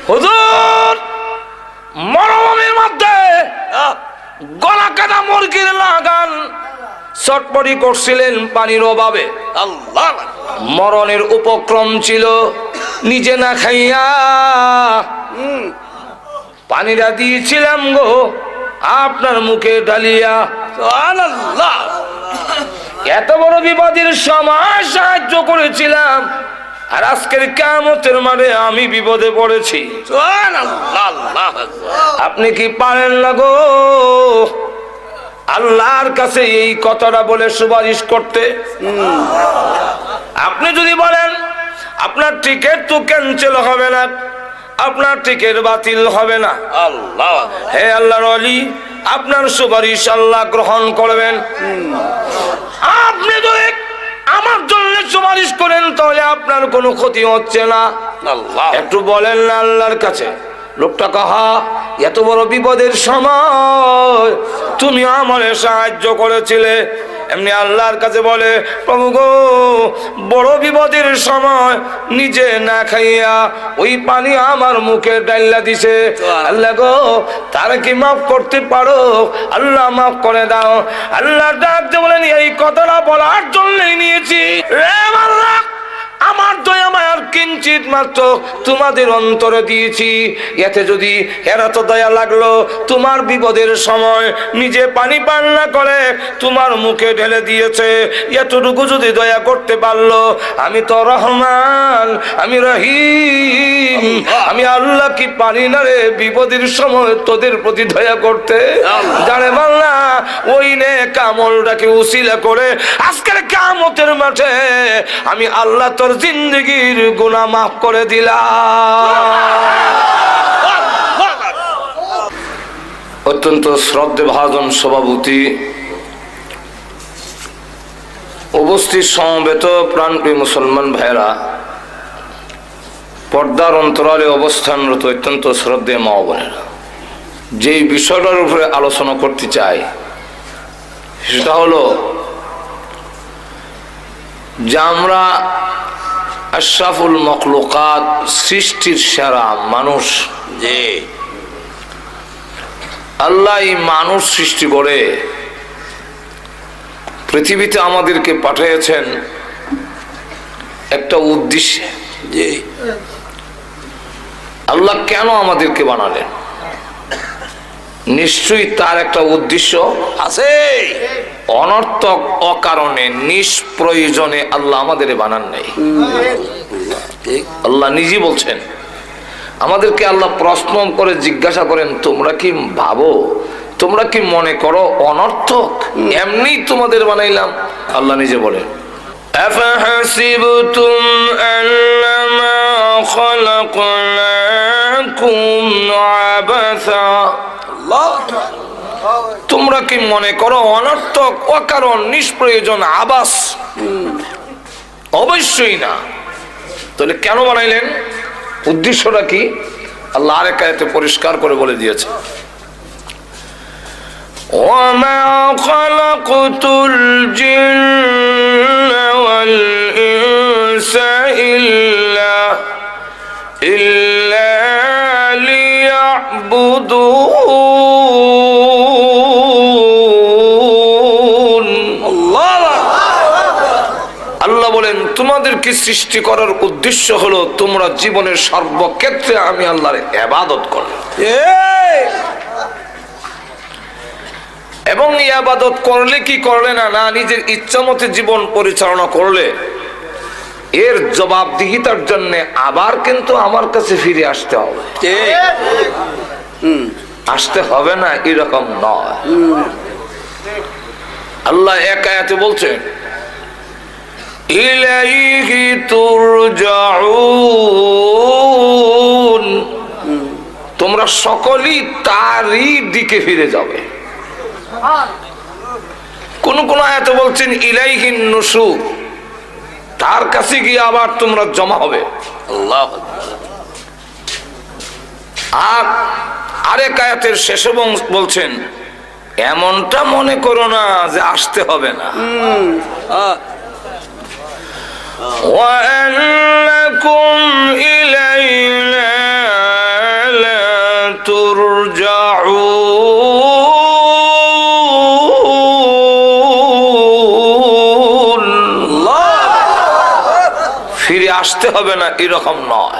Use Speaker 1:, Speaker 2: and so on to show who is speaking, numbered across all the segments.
Speaker 1: হুজুর মরুভূমির মধ্যে গলা কাটা মুরগির লাগান চটপটি করছিলেন পানির অভাবে,
Speaker 2: আল্লাহ
Speaker 1: মরণের উপক্রম ছিল, নিজে না খাইয়া পানিটা দিয়েছিলাম গো আপনার মুখে ঢালিয়া।
Speaker 2: সুবহানাল্লাহ।
Speaker 1: এত বড় বিপদের সময় সাহায্য করেছিলাম, আর আজকের কিয়ামতের মাঠে আমি বিপদে পড়েছি।
Speaker 2: সুবহানাল্লাহ। আল্লাহু আকবার।
Speaker 1: আপনি কি পারেন না গো আল্লাহর কাছে এই কথাটা বলে সুপারিশ করতে? আপনি যদি বলেন আপনার টিকিট তো ক্যান্সেল হবে না, আপনার টিকিট বাতিল হবে না।
Speaker 2: আল্লাহ
Speaker 1: হে আল্লাহর ওলি, আপনার সুপারিশ আল্লাহ গ্রহণ করবেন। আপনি যদি আমার জন্য সুপারিশ করেন তাহলে আপনার কোনো ক্ষতি হচ্ছে না।
Speaker 2: আল্লাহ
Speaker 1: একটু বলেন না আল্লাহর কাছে, লোকটা কাহা এত বড় বিপদের সময় তুমি আমারে সাহায্য করেছিলে। এমনি আল্লাহর কাছে বলে, প্রভু গো বড় বিপদের সময় নিজে না খাইয়া ওই পানি আমার মুখে ডাইলা দিছে, আল্লাহ গো তার কি মাফ করতে পারো? আল্লাহ মাফ করে দাও। আল্লাহ ডাকতে বলেন, এই কথাটা বলার জন্যই নিয়েছি রে আল্লাহ, আমার দয়া মায়ার কিঞ্চিত মাত্র তোমাদের অন্তরে দিয়েছি, এতে যদি এরা তো দয়া লাগলো তোমার বিপদের সময় নিজে পানি পান না করে তোমার মুখে ঢেলে দিয়েছে, এতটুকু যদি দয়া করতে পারলো, আমি তো রহমান, আমি রহিম, আমি আল্লাহ কি পারি না রে বিপদের সময় তোদের প্রতি দয়া করতে? জানে বাংলা ওই নে কামলটাকে উসিলা করে আজকের কিয়ামতের মাঠে আমি আল্লাহ তোর জিন্দগির গুনাহ মাফ করে দিলাম। অত্যন্ত শ্রদ্ধেভাজন সভাপতি, উপস্থিত সমবেত প্রাণপ্রিয় মুসলমান ভাইরা, পর্দার অন্তরালে অবস্থানরত অত্যন্ত শ্রদ্ধেয় মা বোনেরা, যেই বিষয়টার উপরে আলোচনা করতে চাই সেটা হলো যে আমরা আশরাফুল মখলুকাত, সৃষ্টির সেরা মানুষ,
Speaker 2: জি
Speaker 1: আল্লাহ এই মানুষ সৃষ্টি করে পৃথিবীতে আমাদেরকে পাঠিয়েছেন একটা উদ্দেশ্যে।
Speaker 2: জি
Speaker 1: আল্লাহ কেন আমাদেরকে বানালেন? নিশ্চয়ই তার একটা উদ্দেশ্য
Speaker 2: আছে।
Speaker 1: অনর্থক অকারণে নিষ্প্রয়োজনে আল্লাহ আমাদের বানান নাই। আল্লাহ নিজে বলছেন, আমাদেরকে আল্লাহ প্রশ্ন করে জিজ্ঞাসা করেন, তোমরা কি ভাবো, তোমরা কি মনে করো অনর্থক এমনি তোমাদের বানাইলাম? আল্লাহ নিজে বলেন, আফাহাসিবতুম আন্নামা খালাকনাকুম আবাসা, তোমরা কি মনে করো অনর্থক অকারণ নিষ্প্রয়োজন আবাস? অবশ্যই না। তাহলে কেন বানাইলেন? উদ্দেশ্যটা কি? আল্লাহ আরেক আয়াতে পরিষ্কার করে বলে দিয়েছে, ওয়ামা খালাকতুল জিন্না ওয়াল ইনসা ইল্লা লিয়াবুদুন। আল্লাহ বলেন, তোমাদেরকে সৃষ্টি করার উদ্দেশ্য হলো তোমরা জীবনের সর্বক্ষেত্রে আমি আল্লাহর ইবাদত করো, এবং ইবাদত করলে কি করলে না, না নিজের ইচ্ছা মতে জীবন পরিচালনা করলে এর জবাবদিহিতার জন্য আবার কিন্তু আমার কাছে ফিরে আসতে হবে। আসতে হবে না এরকম নয়। আল্লাহ এক আয়াতে বলছেন, ইলাইহি তুরজাউন, তোমরা সকলেই তারই দিকে ফিরে যাবে। কোন কোন আয়াতে বলছেন ইলাইহিন নুশুর, তার কাছে গিয়ে আবার তোমরা জমা হবে। আল্লাহ। আর আরেক আয়াতের শেষে বলছেন, এমনটা মনে করো না যে আসতে হবে না। وأنكم إلينا আসতে হবে না এরকম নয়,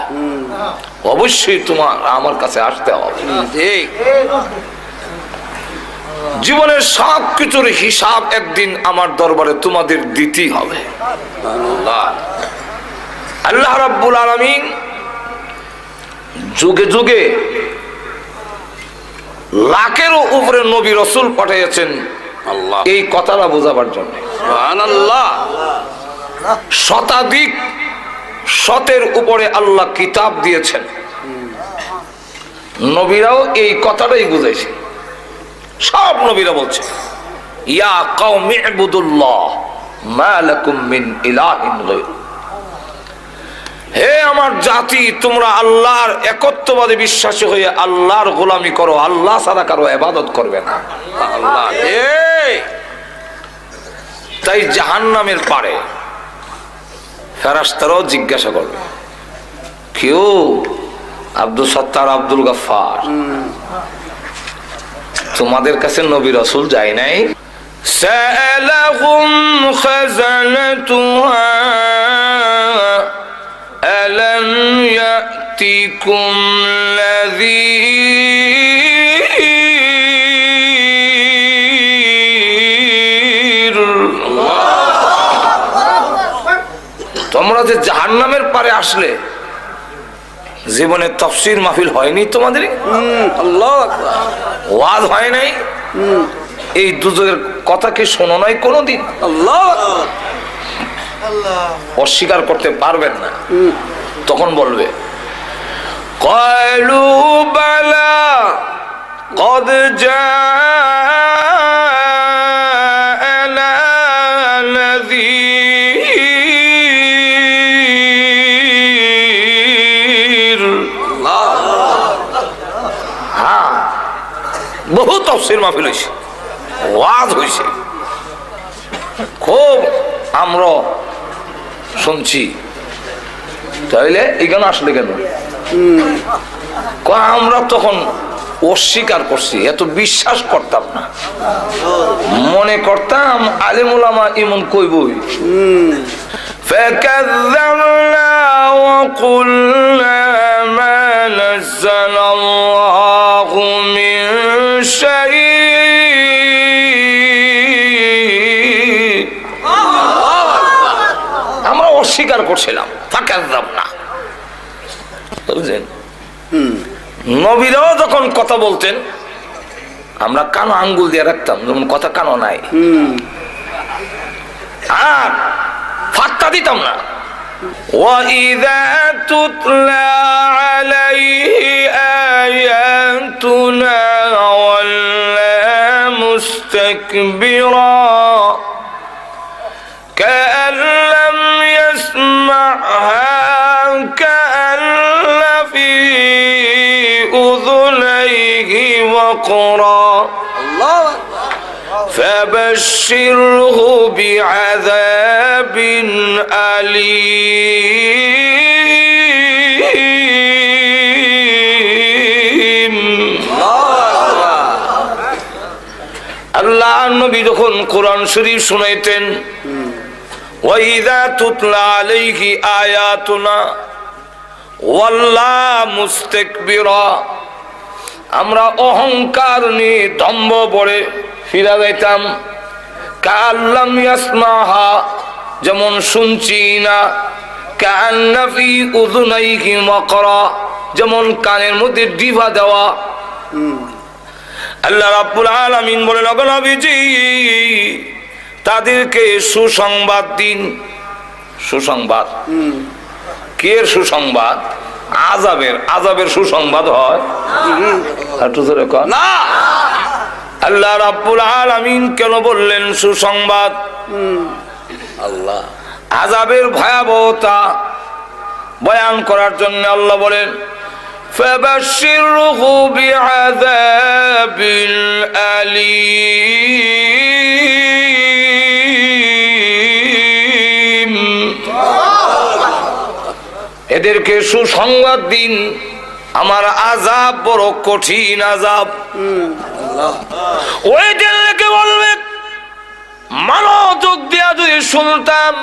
Speaker 1: অবশ্যই তোমার আমার কাছে আসতে হবে।
Speaker 2: ঠিক।
Speaker 1: জীবনের সব কিছুর হিসাব একদিন আমার দরবারে তোমাদের দিতেই হবে।
Speaker 2: আল্লাহ
Speaker 1: আল্লাহ রাব্বুল আলামিন যুগে যুগে লাখেরও উপরে নবী রাসূল পাঠিয়েছেন
Speaker 2: আল্লাহ
Speaker 1: এই কথাটা বোঝাবার জন্য।
Speaker 2: সুবহানাল্লাহ।
Speaker 1: শতাধিক শতের উপরে আল্লাহ কিতাব দিয়েছেন, নবীরাও এই কথাটাই বুঝাইছে। সব নবীরা বলছে ইয়া কওমি ইবুদুল্লাহ মা লাকুম মিন ইলাহিন গায়রু, হে আমার জাতি তোমরা আল্লাহর একত্ববাদে বিশ্বাসী হয়ে আল্লাহর গোলামি করো, আল্লাহ ছাড়া কারো ইবাদত করবে না।
Speaker 2: আল্লাহ
Speaker 1: তাই জাহান্নামের পারে ফেরেশতারাও জিজ্ঞাসা করবে, কেউ আব্দুল সত্তার আব্দুল গফফার তোমাদের কাছে নবী রাসূল যায় নাই? সালাহুম খাযানাতুহা আলাম ইয়াতিকুম নাযীর, তোমরা যে জাহান্নামের পারে আসলে জীবনে তাফসীর মাহফিল হয়নি তোমাদের?
Speaker 2: আল্লাহু আকবার।
Speaker 1: ওয়াজ হয় নাই? এই দুজকের কথা কি শোনো নাই কোনোদিন?
Speaker 2: আল্লাহ
Speaker 1: অস্বীকার করতে পারবেন না। তখন বলবে ক্বালু বালা কদ জাআনা নাযীর। হ্যাঁ, বহু তাফসীর মাহফিল হয়েছে, ওয়াজ হয়েছে, খুব আমরা শুনছি। তাইলে এখানে আসলে কেন? আমরা তখন অস্বীকার করছি, এত বিশ্বাস করতাম না, মনে করতাম আলেম উলামা ইমন কইবই। فكذبنا وقلنا ما نزل الله من شيء, আমরা অস্বীকার করছিলাম। ফাকাযযাবনা, বুঝলেন? নবীরাও যখন কথা বলতেন আমরা কানো আঙ্গুল দিয়ে রাখতাম, যেমন কথা কানো নাই, আর ফাত্তা দিতাম না। وَإِذَا تُتْلَى عَلَيْهِ آيَاتُنَا وَلَّى مُسْتَكْبِرًا كَأَن لَّمْ يَسْمَعْهَا كَأَنَّ فِي أُذُنَيْهِ وَقْرًا فبشره بعذاب أليم। আল্লাহ নবী যখন কোরআন শরীফ শুনাইতেন, ওয়াইযা তুতলা আলাইহি আয়াতুনা ওয়াল্লা মুস্তাকবিরা, আমরা অহংকার নিয়ে দম্ভ পড়ে ফিরা যাইতাম। কাল্লাম ইয়াসমাহা, যেমন শুনছি না। কান্না ফি উযুনাইহি ওয়াকরা, যেমন কানের মধ্যে ডিভা দেওয়া। আল্লাহ রাব্বুল আলামিন বলেন, ওগো নবীজি তাদেরকে সুসংবাদ দিন। সুসংবাদ কে? সুসংবাদ আযাবের। আযাবের সুসংবাদ হয় না। আল্লাহ রাব্বুল আলামিন কেন বললেন সুসংবাদ?
Speaker 2: আল্লাহ
Speaker 1: আযাবের ভয়াবহতা বয়ান করার জন্য আল্লাহ বলেন, ফাবাশশিরহু বিআযাবিল আলীম, এদেরকে সুসংবাদ দিন, আমার আযাব বড় কঠিন আযাব। ওই দিনকে বলবে মনোযোগ দিয়া যদি শুনতাম,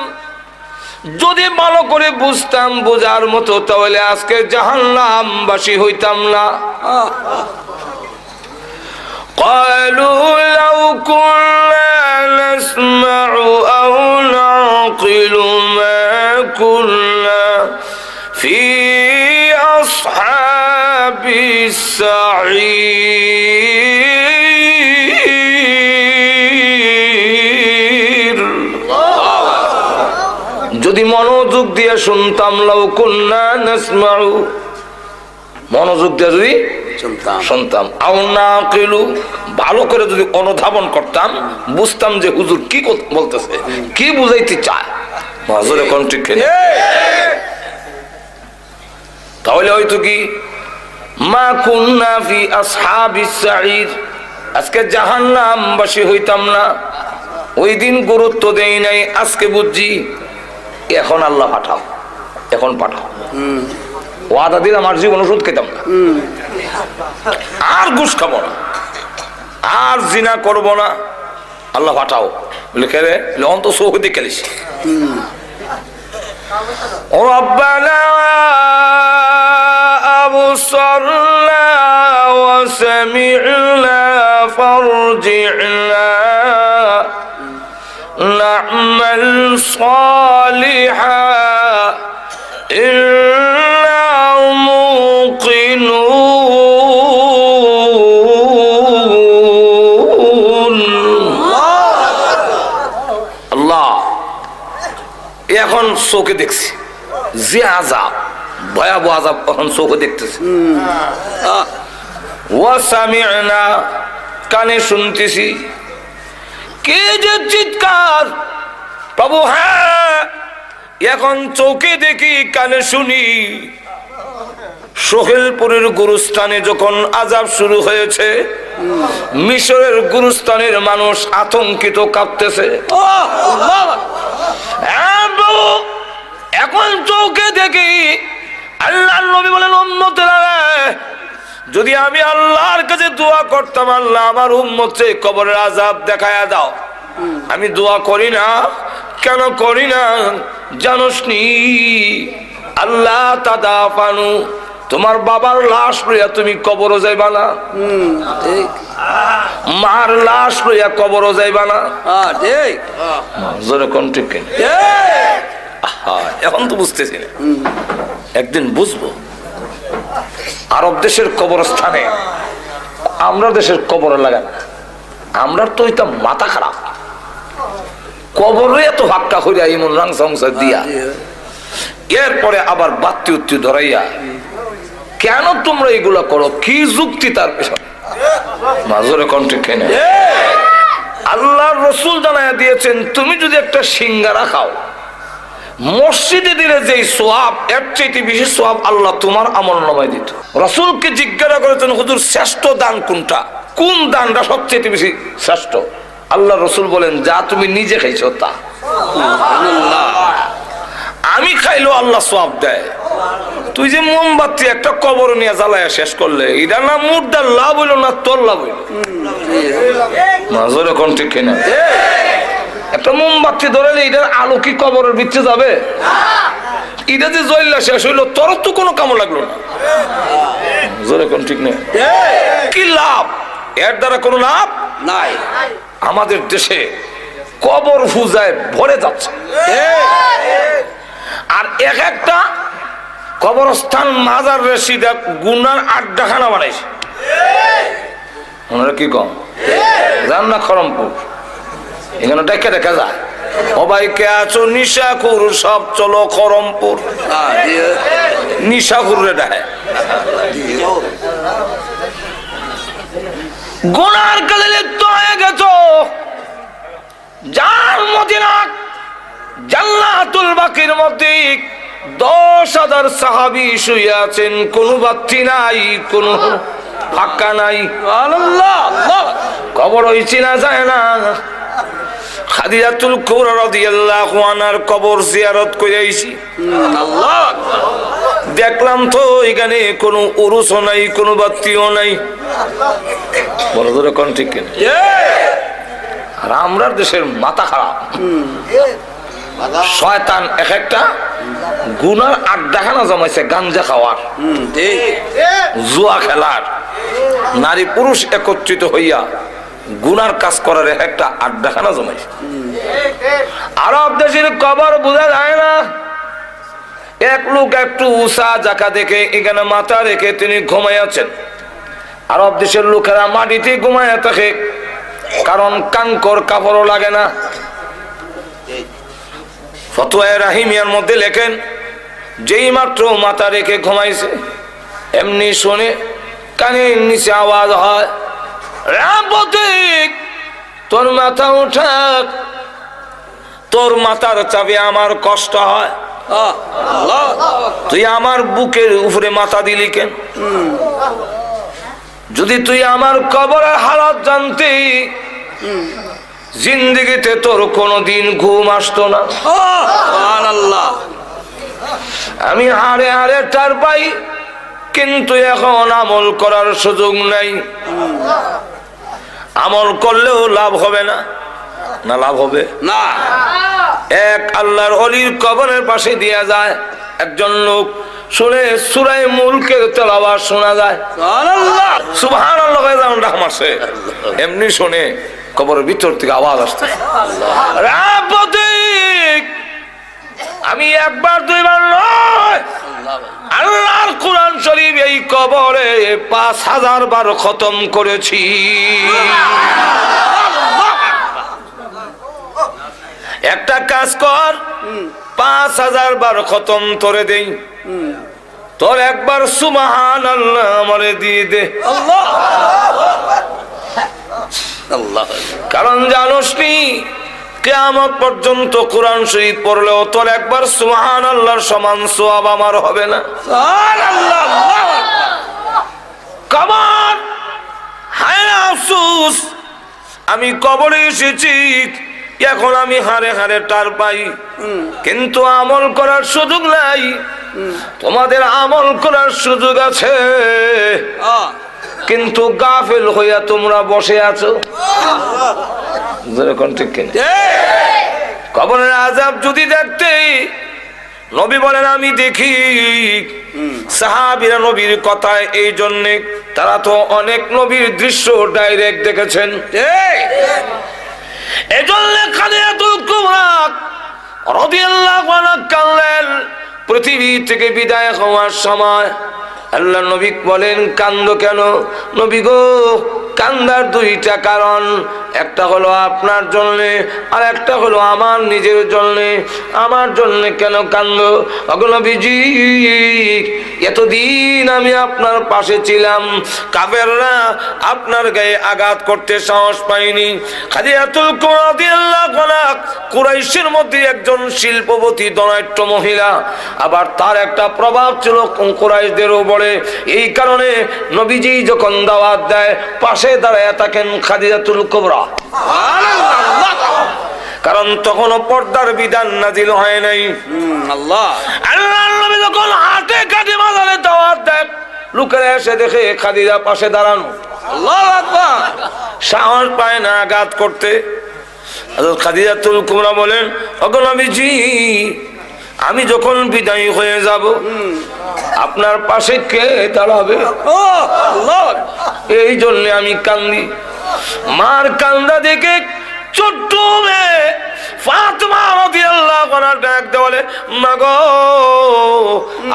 Speaker 1: যদি ভালো করে বুঝতাম, বোঝার মতো, তাহলে আজকে জাহান্নামবাসী হইতাম না। قالوا لو كنا نسمع أو نعقل ما كنا في أصحاب السعير। যদি মনোযোগ দিয়ে শুনতাম, লাউ কুন্না নাসমাউ, মনোযোগ দিয়ে যদি শুনতাম, আও নাকিলু, ভালো করে যদি অনুধাবন করতাম, বুঝতাম যে হুজুর কি বলতেছে, কি বুঝাইতে চায়, হুজুর এখন ঠিক কিনা? তাহলে হয়তো কি মা কুন্না ফি আসহাবিস সাঈর, আজকে জাহান্নামবাসী হইতাম না। ওই দিন গুরুত্ব দেই নাই, আজকে বুঝছি। এখন আল্লাহ পাঠাও, এখন পাঠাও। ওয়াদা দিলাম আর জীবন ওষুধ খেতাম না, আর ঘুষ খাবো না, আর জিনা করবো না। আল্লাহ পাঠাও। লিখে রে অন্ত চোখ দিয়ে খেলিস। রব্বানা আবসারনা ওয়া সামি'না ফারজি'না না'মাল সালিহান ইন্না মুকিনুন। আল্লাহ এখন চোখে দেখছি যে আযাব, ভয়াবহ আযাব, এখন চোখে দেখতেছি। ওয়া সামি'না, কানে শুনতেছি। কে যে চিৎকার প্রভু, হ্যাঁ এখন চোখে দেখি, কানে শুনি। সোহেলপুরের গুরুস্থানে যখন আযাব শুরু হয়েছে, মিশরের গুরুস্থানের মানুষ আতঙ্কিত, কাঁপতেছে। এখন চোখে দেখি। আল্লাহর নবী বলেন, উম্মতেরা, যদি আমি আল্লাহর কাছে দোয়া করতাম, আল্লাহ আমার উম্মতকে কবরের আযাব দেখায়া দাও, আমি দোয়া করি না। কেন করি না জানোস নি? আল্লাহ তাদাফানু, তোমার বাবার লাশ লইয়া তুমি কবরও যাইবা না, মার লাশ লইয়া কবরও যাইবা না। জোরে কোন ঠিক কিনা? এখন তো বুঝতেছি না, একদিন বুঝবো। আরব দেশের কবরস্থানে আমরা দেশের কবর লাগান, আমরা তো এটা মাথা খারাপ। কবরে এত হাক্কা করিয়া ইমন রাং সংসার দিয়া, এরপরে আবার বাত্তি উত্তি ধরাইয়া, কেন তোমরা এগুলা করো? কি যুক্তি তার পেছনে? মাজরে কণ্ঠে কেনে আল্লাহর রাসূল জানায়া দিয়েছেন, তুমি যদি একটা সিঙ্গারা খাও, মসজিদে দিলে যে সোয়াব, এর চাইতে বেশি সোয়াব আল্লাহ তোমার আমলনামায় দিত। রাসূলকে জিজ্ঞাসা করেছেন, হুজুর শ্রেষ্ঠ দান কোনটা? কোন দানটা সবচেয়ে বেশি শ্রেষ্ঠ? আল্লাহ রাসূল বলেন, যা তুমি নিজে খাইছো তা। আমি খাইলেও আল্লাহ সোয়াব দেয়। তুই যে মোমবাতি একটা কবর নিয়ে জ্বালায়া শেষ করলে, এটা না মুর্দার লাভ হইল না তোর লাভ হইল? মাজরে কোন ঠিক কিনা? একটা মোমবাতি ধরালে এটার আলো কি কবরের ভিতরে যাবে? এটা যে জ্বললা শেষ হইলো, তোর তো কোনো কামো লাগলো না। জোরে কোন ঠিক নেই? কি লাভ? এর দ্বারা কোনো লাভ নাই। আমাদের দেশে কবর পূজায় ভরে যাচ্ছে, আর এক একটা কবরস্থান মাজার রেসিদা গুনার আড্ডাখানা বানাইছে। ওনারা কি কম জান না? খরমপুর এখানে ডেকে দেখা যায়, সবাইকে আছো নিশাখুর, সব চলো খরমপুর। নিশাখুর রে ডায় গুনার কালে লিপ্ত হয়ে গেছো। যার মদিনা জান্নাতুল বাকির মধ্যে 10,000 সাহাবী শুয়ে আছেন, কোন বাতি নাই, কোন ফাঁকা নাই। কবর ওই চিনা যায় না। খাদিজাতুল কুবরা রাদিয়াল্লাহু আনহার কবর জিয়ারত করে আইছি। আল্লাহ, দেখলাম তো এখানে কোনো উরুসও নাই, কোনো বাতিও নাই। বড় ধরে কোন ঠিক কিনা? আর আমরা দেশের মাথা খারাপ। শয়তান এক একটা গুনার আড্ডাখানা জমাইছে, গাঞ্জা খাওয়ার,
Speaker 2: ঠিক
Speaker 1: জুয়া খেলার, নারী পুরুষ একত্রিত হইয়া গুনার কাজ করার এক একটা আড্ডাখানা জমাইছে। আরব দেশের কবর বোঝা যায় না। এক লোক একটু উষা জাকা দেখে এখানে মাথা রেখে তিনি ঘুমাইয়াছেন। আরব দেশের লোকেরা মাটিতে ঘুমাইয়া থাকে, কারণ কাঙ্কর কাপড়ও লাগে না। ফতোয়া রাহিমিয়ার মধ্যে লেখেন, যেই মাত্র মাথা রেখে ঘুমাইছে এমনি শুনে কানের নিচে আওয়াজ হয়, রাবতিক তোর মাথা উঠাক, তোর মাথার চাপে আমার কষ্ট হয়,
Speaker 2: আল্লাহ
Speaker 1: তুই আমার বুকের উপরে মাথা দিলি কেন? যদি তুই আমার কবরের হালত জানতি জিন্দেগিতে তোর কোনদিন ঘুম আসতো না।
Speaker 2: আল্লাহ
Speaker 1: আমি হারে হারে টার পাই, কিন্তু এখন আমল করার সুযোগ নাই। আমল করলেও লাভ হবে না। না লাভ হবে
Speaker 2: না।
Speaker 1: এক আল্লাহর ওলির কবরের পাশে দিয়া যায় একজন লোক, শুনে সূরা মুলকের তেলাওয়াত শোনা যায়,
Speaker 2: সুবহানাল্লাহ
Speaker 1: সুবহানাল্লাহ যেমন রাম আসে এমনি শুনে কবরের ভিতর থেকে আওয়াজ আসছে, রাবতিক। আমি একবার দুইবার নয়, আল্লাহর কোরআন শরীফ এই কবরে 5000 বার খতম করেছি। একটা কাজ কর, 5000 বার খতম তোরে দেই, তোর একবার সুবহানাল্লাহ আমারে দিয়ে দে।
Speaker 2: আল্লাহ
Speaker 1: কারণ জানোস নি কিয়ামত পর্যন্ত কোরআন শরীফ পড়লেও তোর একবার সুবহানাল্লাহর সমান সওয়াব আমার হবে না।
Speaker 2: সুবহানাল্লাহ
Speaker 1: কবর, হায় আফসোস, আমি কবরে এসেছি, এখন আমি হারে হারে টার পাই, কিন্তু আমল করার সুযোগ নাই। তোমাদের আমল করার সুযোগ আছে, কিন্তু গাফেল হইয়া তোমরা বসে আছো। যেরকম ঠিক কিনা? কবরের আযাব যদি দেখতে, নবী বলেন আমি দেখি। সাহাবীরা নবীর কথায় এই জন্যে, তারা তো অনেক নবীর দৃশ্য ডাইরেক্ট দেখেছেন, এজন্য খাদিজাতুল কুবরা রাদিয়াল্লাহু আনহা কাঁদলেন। পৃথিবী থেকে বিদায় হওয়ার সময় আল্লাহ নবী বলেন, কান্দো কেন? নবী গো, কান্দার দুইটা কারণ, একটা হলো আপনার জন্য, আর একটা হলো আমার নিজের জন্য। আমার জন্য কেন কান্দো? ওগো নবীজি, এতদিন আমি আপনার পাশে ছিলাম, কাফেররা আপনার গায়ে আঘাত করতে সাহস পায়নি। খাদিজাতুল কুবরা রাদিয়াল্লাহু আনহা কুরাইশের মধ্যে একজন শিল্পবতী ধনাঢ্য মহিলা, আবার তার একটা প্রভাব ছিল কুরাইশদের উপরে। এই কারণে নবীজি যখন দাওয়াত দেয় পাশে দাঁড়ায় থাকেন খাদিজাতুল কুবরা, কারণ তখনও পর্দার বিধান নাযিল হয় নাই।
Speaker 2: আল্লাহ
Speaker 1: আল্লাহর নবী যখন হাতে কাঁধে মাজারে দাওয়াত দেয়, লোকেরা এসে দেখে খাদিজা পাশে দাঁড়ানো,
Speaker 2: আল্লাহু আকবার,
Speaker 1: সাহস পায় না আঘাত করতে। হযরত খাদিজাতুল কুবরা বলেন, ওগো নবীজি, আমি যখন বিদায় হয়ে যাব আপনার পাশে কে দাঁড়াবে? এই জন্য আমি কান্দি। মার কান্দা দেখে ছোট্ট মেয়ে ফাতেমা রাদিয়াল্লাহু আনহা ডাক দিয়ে বলে, মা গো,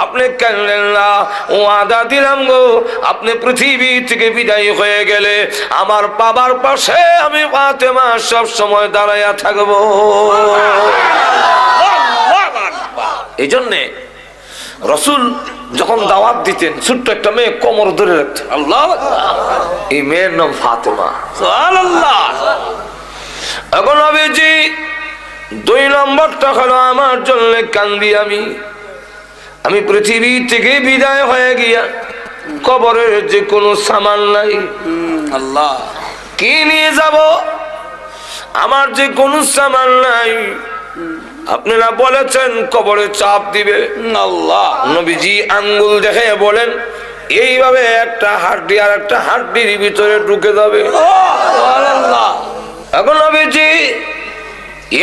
Speaker 1: আপনি কাঁদলেন না, ওয়াদা দিলাম গো, আপনি পৃথিবী থেকে বিদায় হয়ে গেলে আমার বাবার পাশে আমি ফাতেমা সব সময় দাঁড়াইয়া থাকবো। এই জন্যে রাসূল যখন দাওয়াত দিতেন, ছোট্ট একটা মেয়ে কোমর ধরে রাখতেন।
Speaker 2: আল্লাহ
Speaker 1: এই মেয়ের নাম ফাতেমা।
Speaker 2: সুবহানাল্লাহ।
Speaker 1: এখন নবীজি 2 নম্বরটা হলো আমার জন্য কান্দি আমি পৃথিবী থেকে বিদায় হয়ে গিয়া কবরের যে কোনো সামান নাই,
Speaker 2: আল্লাহ
Speaker 1: কি নিয়ে যাব? আমার যে কোনো সামান নাই। আপনারা বলেছেন কবরে চাপ দিবে।
Speaker 2: আল্লাহ
Speaker 1: নবীজি আঙ্গুল দেখে বলেন, এইভাবে একটা হাড্ডি আর একটা হাড্ডির ভিতরে ঢুকে যাবে।
Speaker 2: সুবহানাল্লাহ।
Speaker 1: এখন নবীজি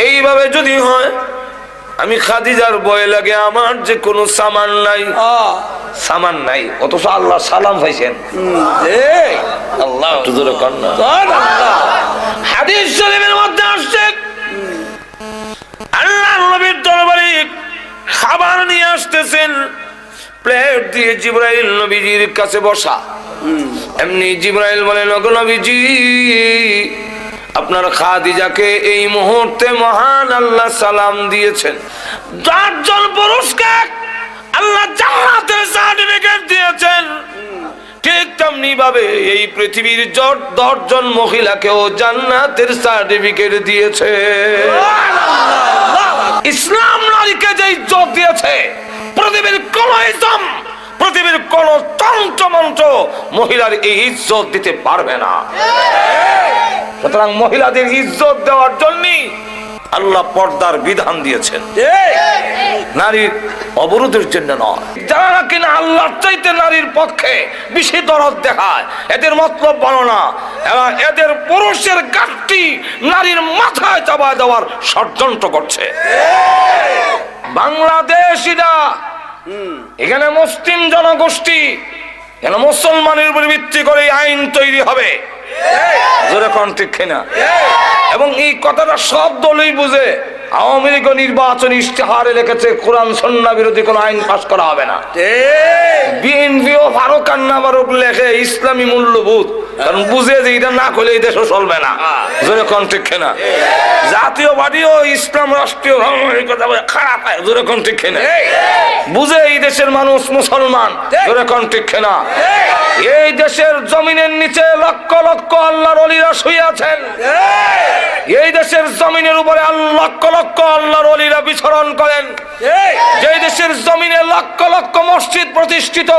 Speaker 1: এইভাবে যদি হয় আমি খাদিজার ভয় লাগে আমার যে কোনো সামান নাই, সামান নাই, অথচ আল্লাহ সালাম পাইছেন।
Speaker 2: আল্লাহ
Speaker 1: একটু জোরে কর না। হাদিস শরীফের মধ্যে আসছে আল্লাহর নবীর দরবারে খাবার নিয়ে আসতেছেন, প্লেট দিয়ে জিবরাইল নবীজির কাছে বসা। এমনি জিবরাইল বলেন, ওগো নবীজি, আপনার খাদিজাকে এই মুহূর্তে মহান আল্লাহ সালাম দিয়েছেন। 10 জন পুরুষকে আল্লাহ জান্নাতের সার্টিফিকেট দিয়েছেন, ঠিক তেমনি ভাবে এই পৃথিবীর 10 জন মহিলাকেও জান্নাতের সার্টিফিকেট দিয়েছে। ইসলাম নারীকে যে ইজ্জত দিয়েছে, পৃথিবীর কোন ইসলাম, পৃথিবীর কোন তন্ত্র মন্ত্র মহিলার এই ইজ্জত দিতে পারবে না। সুতরাং মহিলাদের ইজ্জত দেওয়ার জন্য আল্লাহ পর্দার বিধান দিয়েছেন, নারীর অবরোধের জন্য নয়। যারা কিনা আল্লাহর চাইতে নারীর পক্ষে বেশি দরদ দেখায়, এদের মতলব বলো না, এদের পুরুষের গাঁটটি নারীর মাথায় চাপা দেওয়ার ষড়যন্ত্র করছে। বাংলাদেশিরা এখানে মুসলিম জনগোষ্ঠী, কেন মুসলমানের উপর ভিত্তি করে আইন তৈরি হবে, জোরে কোন ঠিক কিনা? এবং এই কথাটা সব দলই বুঝে। আওয়ামী লীগ নির্বাচন ইশতেহারে লিখেছে কোরআন সুন্নাহ বিরোধী কোন আইন পাস করা হবে না। বিএনপিও ফারুক আন্না ফারুক লেখে ইসলামী মূল্যবোধ, কারণ বুঝে যে এটা না করলে এই দেশও চলবে না। জোরে কোন ঠিক কিনা? জাতীয় পার্টিও ইসলাম রাষ্ট্রীয় খারাপ, জোরে কোন ঠিক কিনা? বুঝে এই দেশের মানুষ মুসলমান, জোরে কোন ঠিক কিনা? এই দেশের জমিনের নিচে লক্ষ লক্ষ আল্লাহর ওলিরা শুয়ে আছেন, এই দেশের জমিনের উপরে লক্ষ লক্ষ আল্লাহর ওলিরা বিচরণ করেন, যে দেশের জমিনে লক্ষ লক্ষ মসজিদ প্রতিষ্ঠিত,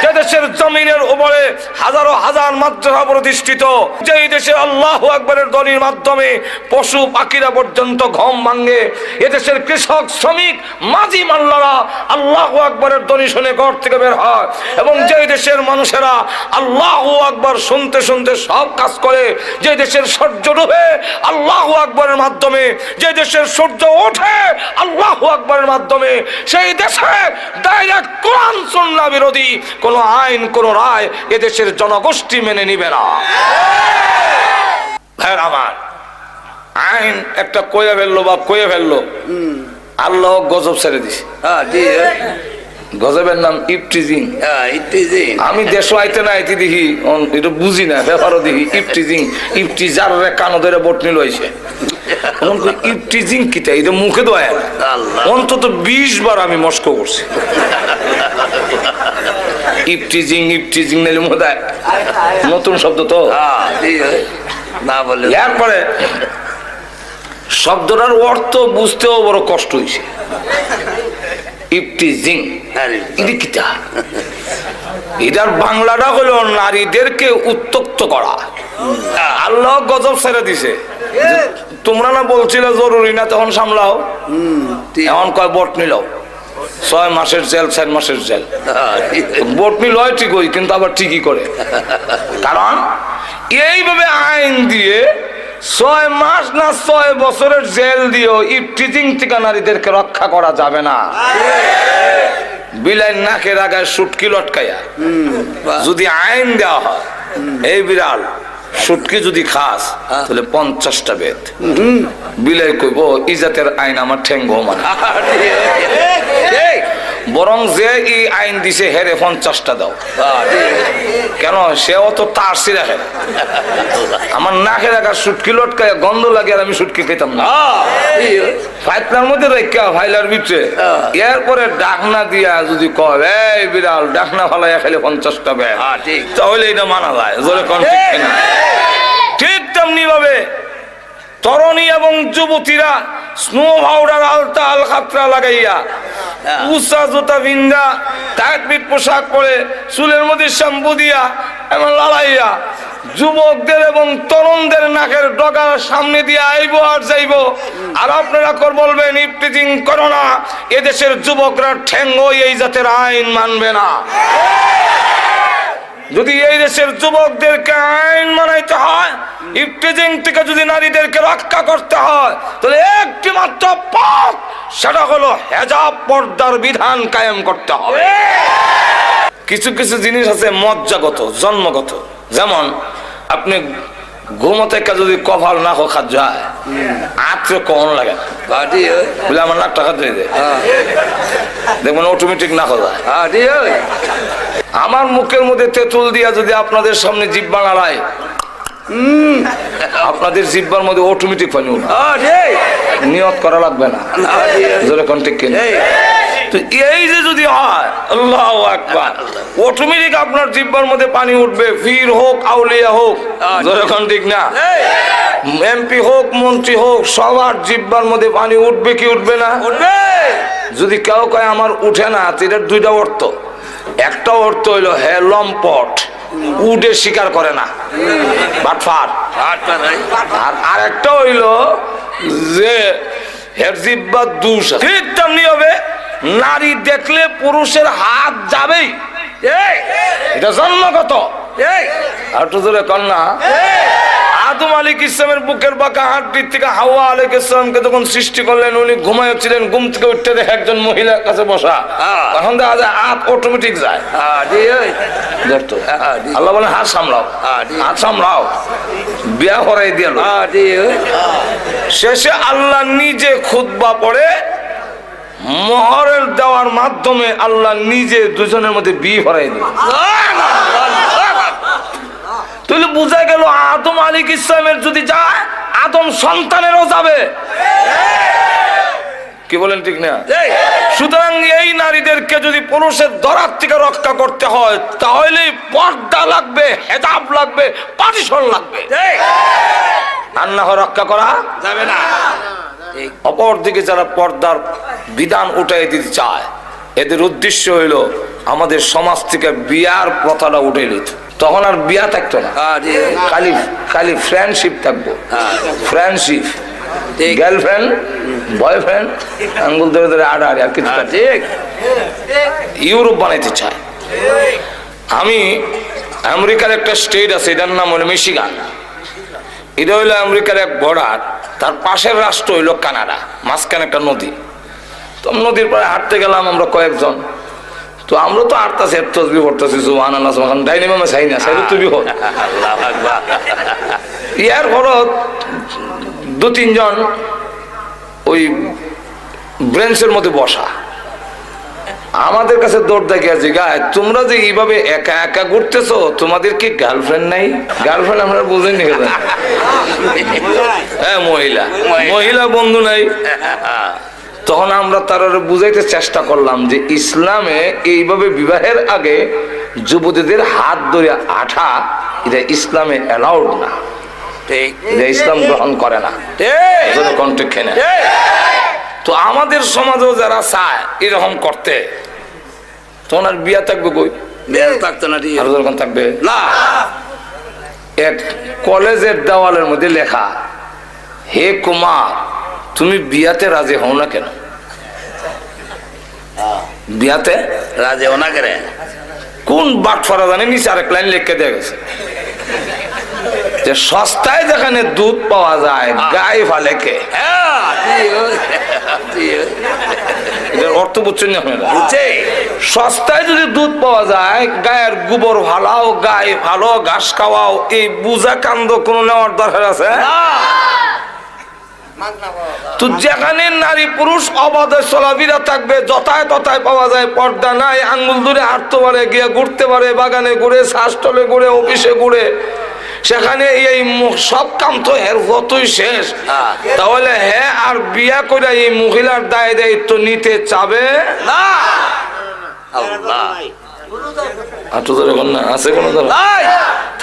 Speaker 1: যে দেশের জমিনের উপরে হাজারো হাজার মাদ্রাসা প্রতিষ্ঠিত, যে দেশে আল্লাহু আকবারের ধ্বনির মাধ্যমে পশু পাখিরা পর্যন্ত ঘুম ভাঙে, এদেশের কৃষক শ্রমিক মাঝি মাল্লারা আল্লাহু আকবারের ধ্বনি শুনে ঘর থেকে বের হয়, এবং যে দেশের মানুষেরা আল্লাহু আকবার শুনতে শুনতে সব কাজ করে, যে দেশের সূর্য ডুবে আল্লাহু আকবারের মাধ্যমে, যে দেশের সূর্য ওঠে আল্লাহু আকবারের মাধ্যমে, সেই দেশে ডাইরেক্ট কোরআন সুন্নাহ বিরোধী কোন আইন কোন রায় এদেশের জনগোষ্ঠী মেনে নিবে না। ভাই আমার, আইন একটা কয়ে ফেললো বা কয়ে ফেললো, আল্লাহ গজব ছেড়ে দিছে। গজবের নাম ইফটিজিং। আমি দেশ আইতে না আইতে দেখি, এটা বুঝি না, ব্যাপারও দেখি ইফটিজিং, ইফটিজার কানো ধরে বটনি লইছে। ইফটিজিং কিটা, এটা মুখে দোয়া অন্তত 20 বার আমি মস্ক করছি। ইফটিজিং ইফটিজিং নাইলে মোদায় নতুন শব্দ তো না বলে, এরপরে শব্দটার অর্থ বুঝতেও বড় কষ্ট হয়েছে। ইফটিজিং এটা কিটা? এটার বাংলাটা হলো নারীদেরকে উত্তক্ত করা। আল্লাহ গজব ছেড়ে দিছে। তোমরা না বলছিলে জরুরি না, তখন সামলাও, এখন কয় বটনি লও, 6 মাসের জেল 4 মাসের জেল। বটনি লয় ঠিকই, কিন্তু আবার ঠিকই করে, কারণ এইভাবে আইন দিয়ে 6 মাস না 6 বছরের জেল দিয়েও ইফটিজিং থেকে নারীদেরকে রক্ষা করা যাবে না। বিলাই নাকের আগায় সুটকি লটকাইয়া যদি আইন দেওয়া হয়, এই বিড়াল সুটকি যদি খাস তাহলে 50টা বেদ, বিলাই কইব ইজাতের আইন আমার ঠেঙ্গো মানে, বরং যে এই আইন দিছে হেরে 50টা দাও। কেন? সে অত তার সিরা খেলে, আমার নাকে রাখা সুটকি লটকায় গন্ধ লাগে, আর আমি সুটকি খেতাম না। ফাইলার মধ্যে রেখা ফাইলার ভিতরে, এরপরে ডাকনা দিয়া যদি কয় এই বিড়াল ডাকনা ফালাইয়া খেলে 50টা বেদ, তাহলে এটা মানা যায়। জোরে কোন ঠিক কিনা? ঠিক তেমনি ভাবে তরুণী এবং যুবতীরা স্নো পাউডার আলতা আল খাতরা লাগাইয়া, উঁচা জুতা বিন্দা, টাইট ফিট পোশাক পরে, চুলের মধ্যে শ্যাম্পু দিয়া এমন লালাইয়া যুবকদের এবং তরুণদের নাকের ডগার সামনে দিয়ে আইবো আর যাইবো, আর আপনারা বলবেন ইফটিজিং করো না। এদেশের যুবকরা ঠেঙ্গো এই জাতের আইন মানবে না। যদি এই দেশের যুবকদেরকে আইন মানাইতে হয়, ইফটিজিং থেকে যদি নারীদেরকে রক্ষা করতে হয়, তাহলে একটি মাত্র পথ, সেটা হলো হেজাব পর্দার বিধান কায়েম করতে হবে। কিছু কিছু জিনিস আছে মজ্জাগত, জন্মগত। যেমন আপনি ঘুমোতে যদি কপাল না খা যায় আত্রে কখন লাগে বলে আমার নাক টাকা দিয়ে দেয়, দেখবেন অটোমেটিক না যায়। আমার মুখের মধ্যে তেঁতুল দিয়া যদি আপনাদের সামনে জিব্বা নাড়ায়, আপনাদের জিব্বার মধ্যে অটোমেটিক পানি উঠবে, নিয়ত করা লাগবে না। তো এই যে যদি হয় আল্লাহু আকবার, অটোমেটিক আপনার জিব্বার মধ্যে পানি উঠবে। পীর হোক আউলিয়া হোক, যখন ঠিক না এমপি হোক মন্ত্রী হোক, সবার জিব্বার মধ্যে পানি উঠবে কি উঠবে না? যদি কেউ কয় আমার উঠে না, এটার দুইটা অর্থ। একটা অর্থ হইলো হে লম্পট, উঠে স্বীকার করে না, বাটফার। আর আরেকটা হইলো যে হের জিব্বার দোষ আছে। ঠিক তেমনি হবে নারী দেখলে পুরুষের হাত যাবেই, এটা জন্মগত। আর তো জোরে কন্যা আদম আলাইহিস ইসলামের বুকের বাঁকা হাড়টির থেকে হাওয়া আলাইহিস ইসলামকে যখন সৃষ্টি করলেন, উনি ঘুমাচ্ছিলেন, ঘুম থেকে উঠতে দেখে একজন মহিলার কাছে বসা, তখন দেখা যায় হাত অটোমেটিক যায়। আল্লাহ বলেন হাত সামলাও, হাত সামলাও, বিয়া করাই দিল। শেষে আল্লাহ নিজে খুতবা পড়ে মোহরের দেওয়ার মাধ্যমে আল্লাহ নিজে দুজনের মধ্যে বিয়ে করাই দিল। তাহলে বোঝা গেল আদম আলাইহিস ইসলামের যদি যায়, আদম সন্তানেরও যাবে। কি বলেন ঠিক না? সুতরাং এই নারীদেরকে যদি পুরুষের দরার থেকে রক্ষা করতে হয়, তাহলে পর্দা লাগবে, হেজাব লাগবে, পার্টিশন লাগবে। আর না হয় রক্ষা করা যাবে না। অপরদিকে যারা পর্দার বিধান উঠাই দিতে চায়, এদের উদ্দেশ্য হইল আমাদের সমাজ থেকে বিয়ার প্রথাটা উঠে নিত। তখন আর বিয়া থাকতো না, খালি খালি ফ্রেন্ডশিপ থাকবো। ফ্রেন্ডশিপ, গার্লফ্রেন্ড বয়ফ্রেন্ড, আঙ্গুল ধরে ধরে আড়াআড়ি, আর কিছু। ইউরোপ বানাইতে চায়। আমি আমেরিকার একটা স্টেট আছে, এটার নাম হলো মিশিগান। এটা হইলো আমেরিকার এক বর্ডার, তার পাশের রাষ্ট্র হইলো কানাডা, মাঝখানে একটা নদী। তো নদীর পরে হাঁটতে গেলাম আমরা কয়েকজন। তো আমরা তো হাঁটতেছি, তসবি পড়তেছি, সুবহানাল্লাহ সুবহানাল্লাহ, ডাইনিমামে চাই না, চাই তুই হোক। ইয়ার ঘরত দু তিনজন ওই ব্রেঞ্চের মধ্যে বসা, আমাদের কাছে দৌড় দেখিয়া জিগায়, তোমরা যে এইভাবে একা একা ঘুরতেছো, তোমাদের কি গার্লফ্রেন্ড নাই? গার্লফ্রেন্ড আমরা বুঝিনি। হ্যাঁ, মহিলা মহিলা বন্ধু নাই। তখন আমরা তার বুঝাইতে চেষ্টা করলাম যে ইসলামে এইভাবে বিবাহের আগে যুবতীদের হাত ধরে আঠা, এটা ইসলামে অ্যালাউড না, এটা ইসলাম গ্রহণ করে না। তো আমাদের সমাজেও যারা চায় এরকম করতে, তখন আর বিয়া থাকবে কই? বিয়া থাকতো না, থাকবে না। এক কলেজের দেওয়ালের মধ্যে লেখা, হে কুমার, তুমি বিয়াতে রাজি হও না কেন? বিয়াতে রাজি হও না কেন? কোন বাটফারা জানে, নিচে আরেক লাইন লিখে দেওয়া গেছে যে সস্তায় যেখানে দুধ পাওয়া যায় গায়ে ফালে কে। অর্থ বুঝছেন না আপনারা? সস্তায় যদি দুধ পাওয়া যায়, গায়ের গোবর ভালাও, গায়ে ভালো ঘাস খাওয়াও, এই বুঝা কান্দ কোন নেওয়ার দরকার আছে? তো যেখানে নারী পুরুষ অবাধে চলাফেরা থাকবে, যথায় তথায় পাওয়া যায়, পর্দা নাই, আঙ্গুল ধরে হাঁটতে পারে, গিয়ে ঘুরতে পারে, বাগানে ঘুরে, শ্বাসটলে ঘুরে, অফিসে ঘুরে, সেখানে এই সব কাম তো এর হতই শেষ। তাহলে হ্যাঁ আর বিয়া করে এই মহিলার দায় দায়িত্ব নিতে চাবে না। আছে কোন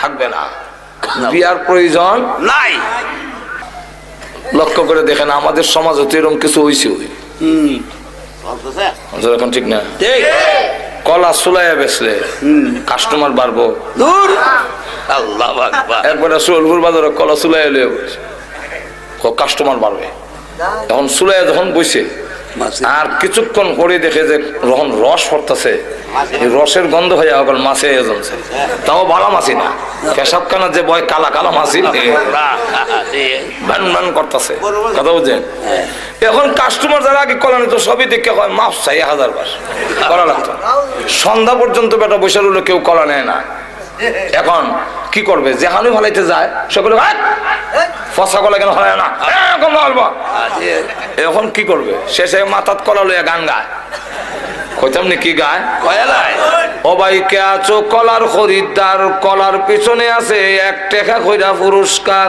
Speaker 1: থাকবে না, বিয়ার প্রয়োজন নাই। লক্ষ্য করে দেখেন আমাদের সমাজে তো এরকম কিছু হয়েছে, এখন ঠিক না? কলা সুলাইয়া বেচলে কাস্টমার বাড়বো, এরপরে সোলপুর বাজারে কলা সুলাইয়া কাস্টমার বাড়বে। এখন সুলাইয়া যখন বইছে আর কিছুক্ষণ পরে দেখে যে যখন রস পড়তেছে, এই রসের গন্ধ হয়ে আবার মাছে জমছে, তাও ভালো মাছি না, পেশাবখানা যে বয় কালা কালা মাছি ভান ভান করতেছে, কথা বুঝছেন? এখন কাস্টমার যারা আগে কলা নিত সবই দেখে হয় মাপ চাই 1000 বার কলা লাগতো, সন্ধ্যা পর্যন্ত বেটা বসে রইলো, কেউ কলা নেয় না। এখন কি করবে, যেখানে ভালাইতে যায় সকলে ফসা কলা কেন হয় না, এখন কি করবে, শেষে মাথাত কলা লইয়া গান গায়, কইতাম নি কি গায়, ও ভাই কে আছো কলার খরিদ্দার, কলার পিছনে আছে 1 টাকা কইরা পুরস্কার।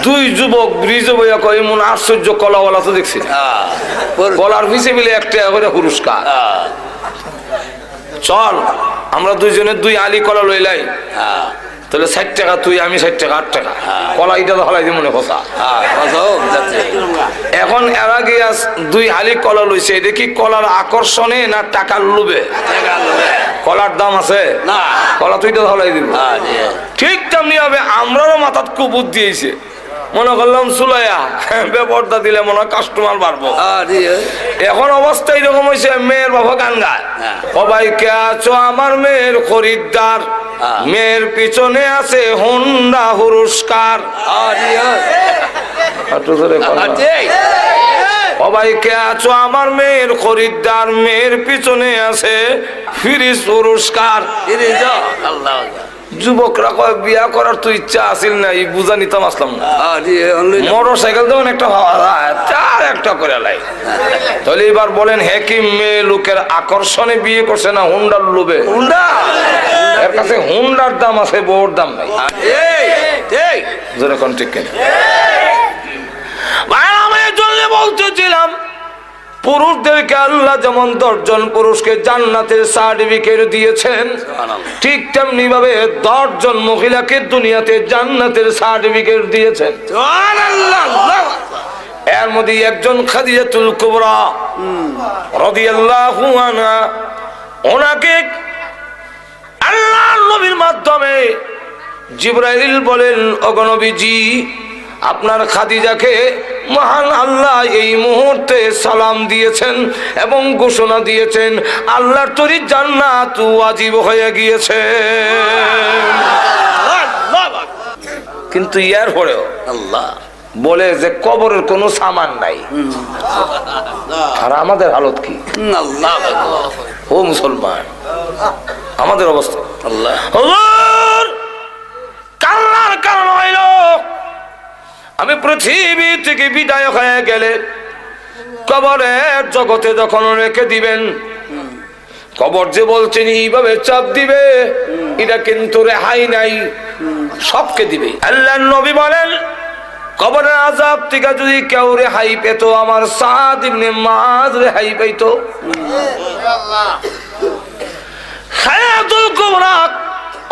Speaker 1: দুই যুবক ব্রিজে বইয়া কয় এমন আশ্চর্য কলাওয়ালা তো দেখছি, কলার পিছে মিলে 1 টাকা করে পুরস্কার। চল আমরা দুইজনে 2 আলি কলা লইলাই, তাহলে 60 টাকা তুই, আমি 60 টাকা, 8 টাকা কলা, এটা তো হলাই মনে কথা। এখন এর আগে 2 আলি কলা লইছে, এটা কি কলার আকর্ষণে না টাকার লোভে? কলার দাম আছে না, কলা তুই তো হলাই দিব। ঠিক তেমনি হবে আমরাও মাথাত খুব বুদ্ধি হয়েছে, মনে করলাম চুলাইয়া বেপরদা দিলে মনে হয় কাস্টমার বাড়বো। এখন অবস্থা এরকম হয়েছে, মেয়ের বাবা গান গায়, সবাই কে আছো আমার মেয়ের খরিদ্দার, মেয়ের পিছনে আছে হোন্ডা পুরস্কার। সবাই কে আছো আমার মেয়ের খরিদ্দার, মেয়ের পিছনে আছে ফ্রিজ পুরস্কার। যুবকরা কয় বিয়া করার তো ইচ্ছা আসিল না, বুঝা নিতাম আসলাম না, মোটর সাইকেল দেবেন একটা ভাবা যায়, 4 একটা করে লাই। তাহলে এবার বলেন, হে কি মেয়ে লোকের আকর্ষণে বিয়ে করছে না হুন্ডার লোভে? এর কাছে হুন্ডার দাম আছে, বউর দাম নাই। যেরকম ঠিক কিনা আমি জন্য বলতেছিলাম, পুরুষদেরকে আল্লাহ যেমন 10 জন পুরুষকে জান্নাতের সার্টিফিকেট দিয়েছেন, ঠিক তেমনি ভাবে 10 জন মহিলাকে দুনিয়াতে জান্নাতের সার্টিফিকেট দিয়েছেন। এর মধ্যে একজন খাদিজাতুল কুবরা রাদিয়াল্লাহু আনহা, ওনাকে আল্লাহর নবীর মাধ্যমে জিবরাইল বলেন, ওগো নবীজি আপনার খাদিজাকে মহান আল্লাহ এই মুহূর্তে সালাম দিয়েছেন এবং ঘোষণা দিয়েছেন আল্লাহর তৈরি জান্নাত ওয়াজিব হয়ে গিয়েছে। কিন্তু ইয়ার পরেও আল্লাহ বলে যে কবরের কোনো সামান নাই। আর আমাদের হালত কি? ও মুসলমান, আমাদের অবস্থা আল্লাহ কান্নার কারণ হইল আমি পৃথিবী থেকে বিদায় হয়ে গেলে কবরের জগতে যখন রেখে দিবেন, কবর যে বলছেন এইভাবে চাপ দিবে, এটা কিন্তু রেহাই নাই, সবকে দিবে। আল্লাহর নবী বলেন কবরের আযাব থেকে যদি কেউ রেহাই পেত, আমার সাদ ইবনে মুআয রেহাই পেত। খাদিজাতুল কুবরা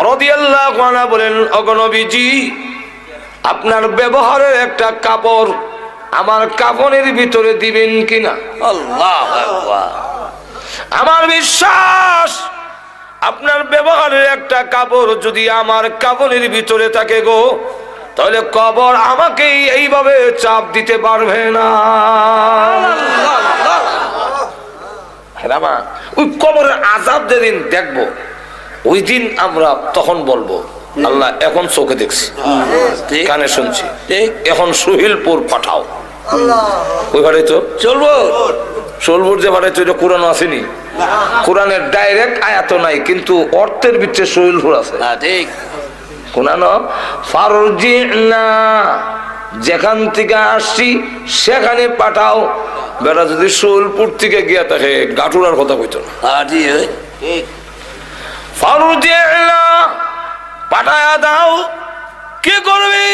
Speaker 1: রাদিয়াল্লাহু আনহা বলেন, ওগো নবীজি আপনার ব্যবহারের একটা কাপড় আমার কাফনের ভিতরে দিবেন কিনা? আল্লাহু আকবার। আমার বিশ্বাস আপনার ব্যবহারের একটা কাপড় যদি আমার কাফনের ভিতরে থাকে গো, তাহলে কবর আমাকে এইভাবে চাপ দিতে পারবে না। ওই কবরের আযাব যেদিন দেখবো, ওই দিন আমরা তখন বলবো আল্লাহ এখন চোখে দেখছি, কানে শুনছি, এখন সুহিলপুর পাঠাও। ওই ভাড়াই তো চলবো, সোলপুর যে ভাড়াই তো এটা কোরআন আসেনি, কোরআনের ডাইরেক্ট আয়াত নাই, কিন্তু অর্থের ভিতরে সুহিলপুর আছে। ঠিক কোরআন ফারজিনা, যেখান থেকে আসছি সেখানে পাঠাও। বেটা যদি সোলপুর থেকে গিয়া থাকে গাঠুরার কথা কইতো না, ফারজিনা পাঠায়া দাও। কি করবি?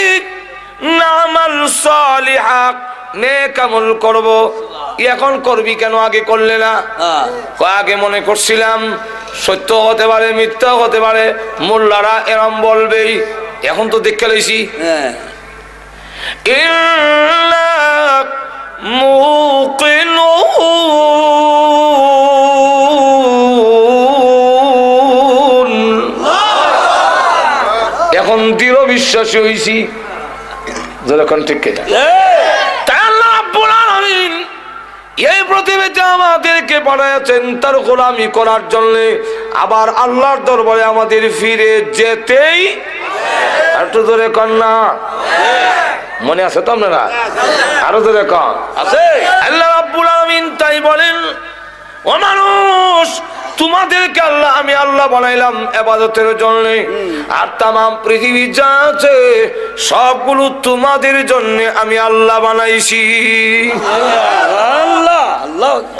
Speaker 1: নামাল সালিহা, নেক আমল করব। এখন করবি কেন, আগে করলে না? আগে মনে করছিলাম সত্য হতে পারে মিথ্যা হতে পারে, মোল্লারা এরম বলবেই, এখন তো দেখে লইছি ইল্লা মুকিনুন, এখন দৃঢ় বিশ্বাসী হইছি যেরকম ঠিক কিনা? তাই আল্লাহ রাব্বুল আলামিন এই পৃথিবীতে আমাদেরকে পাঠাচ্ছেন তার গোলামি করার জন্য, আবার আল্লাহর দরবারে আমাদের ফিরে যেতেই। একটু জোরে কন না, মনে আছে তো আপনারা? আরো জোরে কন আছে। আল্লাহ রাব্বুল আলামিন তাই বলেন, ও মানুষ, তোমাদেরকে আমি আল্লাহ বানাইলাম ইবাদতের জন্য, আর তামাম পৃথিবী যা আছে সবগুলো তোমাদের জন্য আমি আল্লাহ বানাইছি।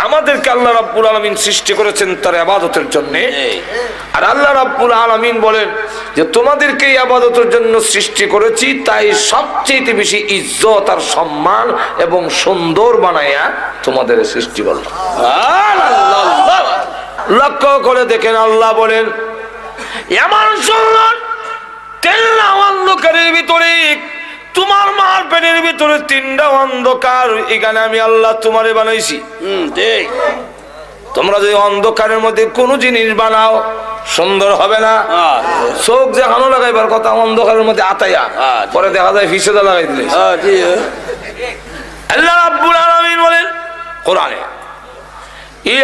Speaker 1: আমাদেরকে আল্লাহ রাব্বুল আলামিন সৃষ্টি করেছেন তার ইবাদতের জন্য, আর আল্লাহ রাব্বুল আলামিন বলেন যে তোমাদেরকে ইবাদতের জন্য সৃষ্টি করেছি, তাই সবচেয়ে বেশি ইজ্জত আর সম্মান এবং সুন্দর বানায়া তোমাদের সৃষ্টি করলাম। লক্ষ্য করে দেখেন, আল্লাহ বলেন এমন সুন্দর তেলনা অন্ধকারের ভিতরে, তোমার মার পেটের ভিতরে 3টা অন্ধকার, এখানে আমি আল্লাহ তোমারে বানাইছি। তোমরা যদি অন্ধকারের মধ্যে কোন জিনিস বানাও সুন্দর হবে না। চোখ যেখানে লাগাইবার কথা অন্ধকারের মধ্যে আতাইয়া, পরে দেখা যায় ফিসেদা লাগাই দিলে। আল্লাহ রাব্বুল আলামিন বলেন কোরআনে,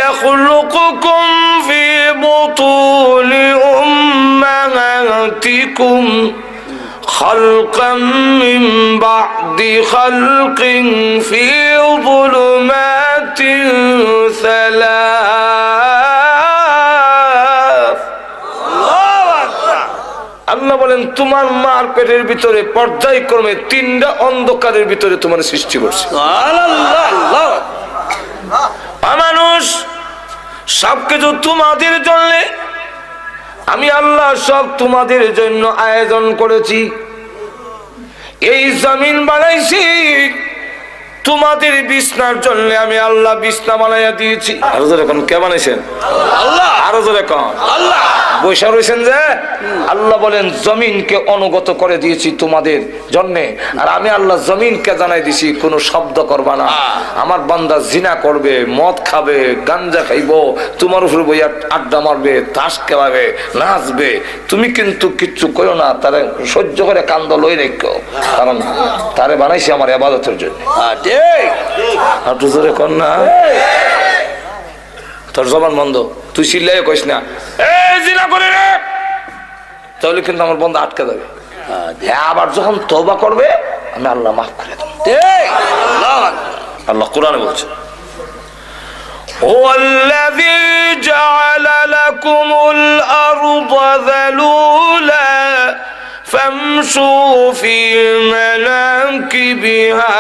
Speaker 1: يخلقكم في بطون أمهاتكم خلقا من بعد خلق في ظلمات 3। আল্লাহ বলেন তোমার মার পেটের ভিতরে পর্যায়ক্রমে 3টা অন্ধকারের ভিতরে তোমার সৃষ্টি করছে। মানুষ, সবকিছু তোমাদের জন্য আমি আল্লাহ সব তোমাদের জন্য আয়োজন করেছি। এই জমিন বানাইছি তোমাদের বিছনার জন্য, আমি আল্লাহ বিছনা বানাইয়া দিয়েছি। আরো জোরে কোন কে বানাইছেন? আল্লাহ। আরো জোরে কোন আল্লাহ। বৈশা রয়েছেন যে আল্লাহ বলেন জমিনকে অনুগত করে দিয়েছি তোমাদের জন্য, আর আমি আল্লাহ জমিনকে জানাই দিছি কোন শব্দ করবা না। আমার বান্দা জিনা করবে, মদ খাবে, গাঞ্জা খাইব, তোমার উপর বইয়া আড্ডা মারবে, তাস খেলাবে, নাচবে, তুমি কিন্তু কিচ্ছু করো না, তারে সহ্য করে কান্দ লই রেখো, কারণ তারে বানাইছি আমার ইবাদতের জন্য। তোর জবান বন্ধ, তুই চিল্লাই কইস না জিনা করে রে, তাহলে কিন্তু আমার বন্ধ আটকে যাবে। আবার যখন তওবা করবে আমি আল্লাহ মাফ করে দেব। আল্লাহ কোরআনে বলছে, ওয়াল্লাযী জাআলা লাকুমুল আরদা যালুলা ফামশু ফি মানাকিবিহা।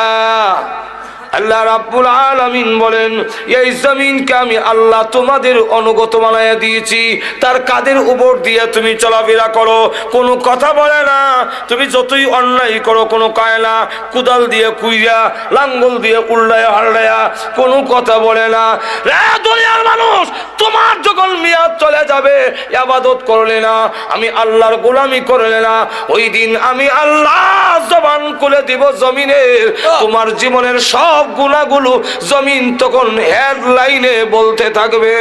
Speaker 1: আল্লাহ রাব্বুল আলামিন বলেন এই জমিনকে আমি আল্লাহ তোমাদের অনুগত বানায়া দিয়েছি, তার কাদের উপর দিয়ে তুমি চলাফেরা করো, কোনো কথা বলে না। তুমি যতই অন্যায় করো কোনো কায় না, কুদাল দিয়ে কুইয়া, লাঙ্গল দিয়ে উল্লায়া হাল্লায়া, কোনো কথা বলে না। রে দুনিয়ার মানুষ, তোমার যখন মিয়াদ চলে যাবে, ইবাদত করলে না, আমি আল্লাহর গোলামি করলে না, ওই দিন আমি আল্লাহ জবান খুলে দিব জমিনের, তোমার জীবনের সব গুনাহগুলো জমিন তখন হেডলাইনে বলতে থাকবে।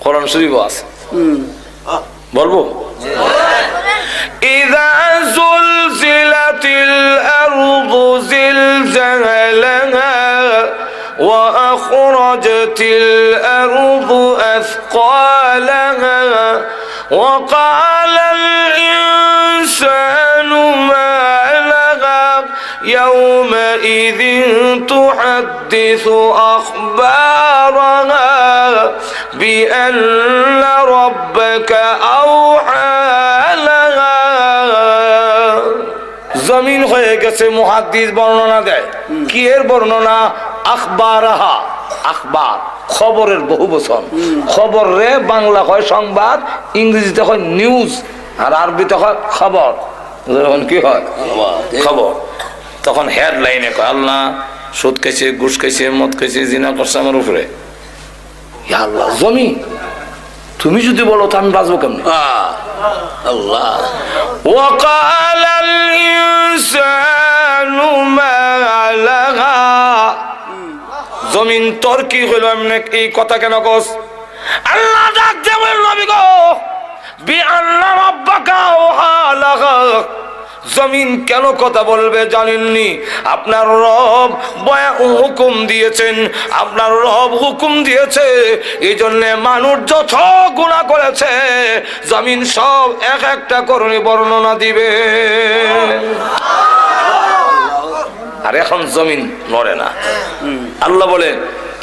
Speaker 1: কোরআন শরীফ আছে, বলবো, ইযা যুলজিলাতিল আরদু জিলজালাহা ওয়া আখরাজাতিল আরদু আথকালাহা ওয়া ক্বালাল ইনসানু মা লাহা ইয়াওমাইযিন তুহাদ্দিসু আখবারাহা বিআন্না রাব্বাকা আওহা লাহা। জমিন হয়ে গেছে, মুহাদ্দিস বর্ণনা দেয়, কি এর বর্ণনা? আখবারাহা, আখবার খবরের বহু বচন। খবর রে বাংলা হয় সংবাদ, ইংরেজিতে হয় নিউজ, আর আরবিতে হয় খবর। যখন কি হয় খবর, তখন হেডলাইনে কয় আল্লাহ সুদ খাইছে, ঘুষ খাইছে, মদ খাইছে, জিনা করছে আমার উপরে। আল্লাহ জমিন তুমি যদি বলো তো আমি বাঁচবো কেমন? আল্লাহ ওয়াকালাল ইনসানু মা লাহা, জমিন তোর কি হইল, এমনি এই কথা কেন কস? আল্লাহ ডাক দিয়ে বলেন নবী গো, বিআন্না রাব্বাকা আওহা লাহা, জমিন কেন কথা বলবে জানেননি? আপনার রব হুকুম দিয়েছেন, আপনার রব হুকুম দিয়েছে। এই জন্য মানুষ যত গুনাহ করেছে জমিন সব এক একটা করণে বর্ণনা দিবে। আর এখন জমিন নড়ে না। আল্লাহ বলে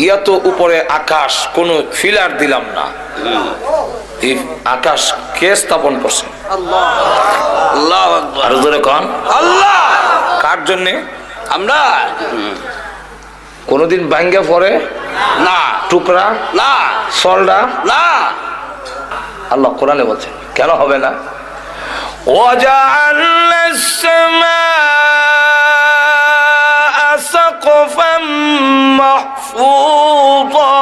Speaker 1: ইয়াতো উপরে আকাশ, কোন ফিলার দিলাম না। এই আকাশ কে স্থাপন করছেন?
Speaker 2: আল্লাহু আকবার।
Speaker 1: আর জোরে কোন
Speaker 2: আল্লাহ।
Speaker 1: কার জন্য?
Speaker 2: আমরা
Speaker 1: কোনদিন ভাঙ্গে পড়ে
Speaker 2: না,
Speaker 1: টুকরা
Speaker 2: না,
Speaker 1: সলডা
Speaker 2: না।
Speaker 1: আল্লাহ কোরআনে বলছেন কেন হবে না? وَجَعَلْنَا السَّمَاءَ سَقْفًا مَحْفُوظًا।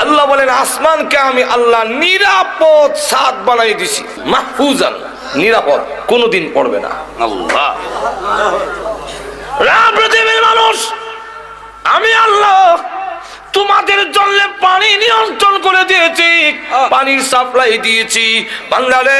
Speaker 1: আল্লাহ বলেন আসমানকে আমি আল্লাহ নিরাপদ ছাদ বানাই দিছি, মাহফুজান, নিরাপদ, কোনোদিন পড়বে না।
Speaker 2: আল্লাহ।
Speaker 1: পৃথিবীর মানুষ, আমি আল্লাহ তোমাদের জন্য পানি নিয়ন্ত্রণ করে দিয়েছি, পানির সাপ্লাই দিয়েছি। বাংলারে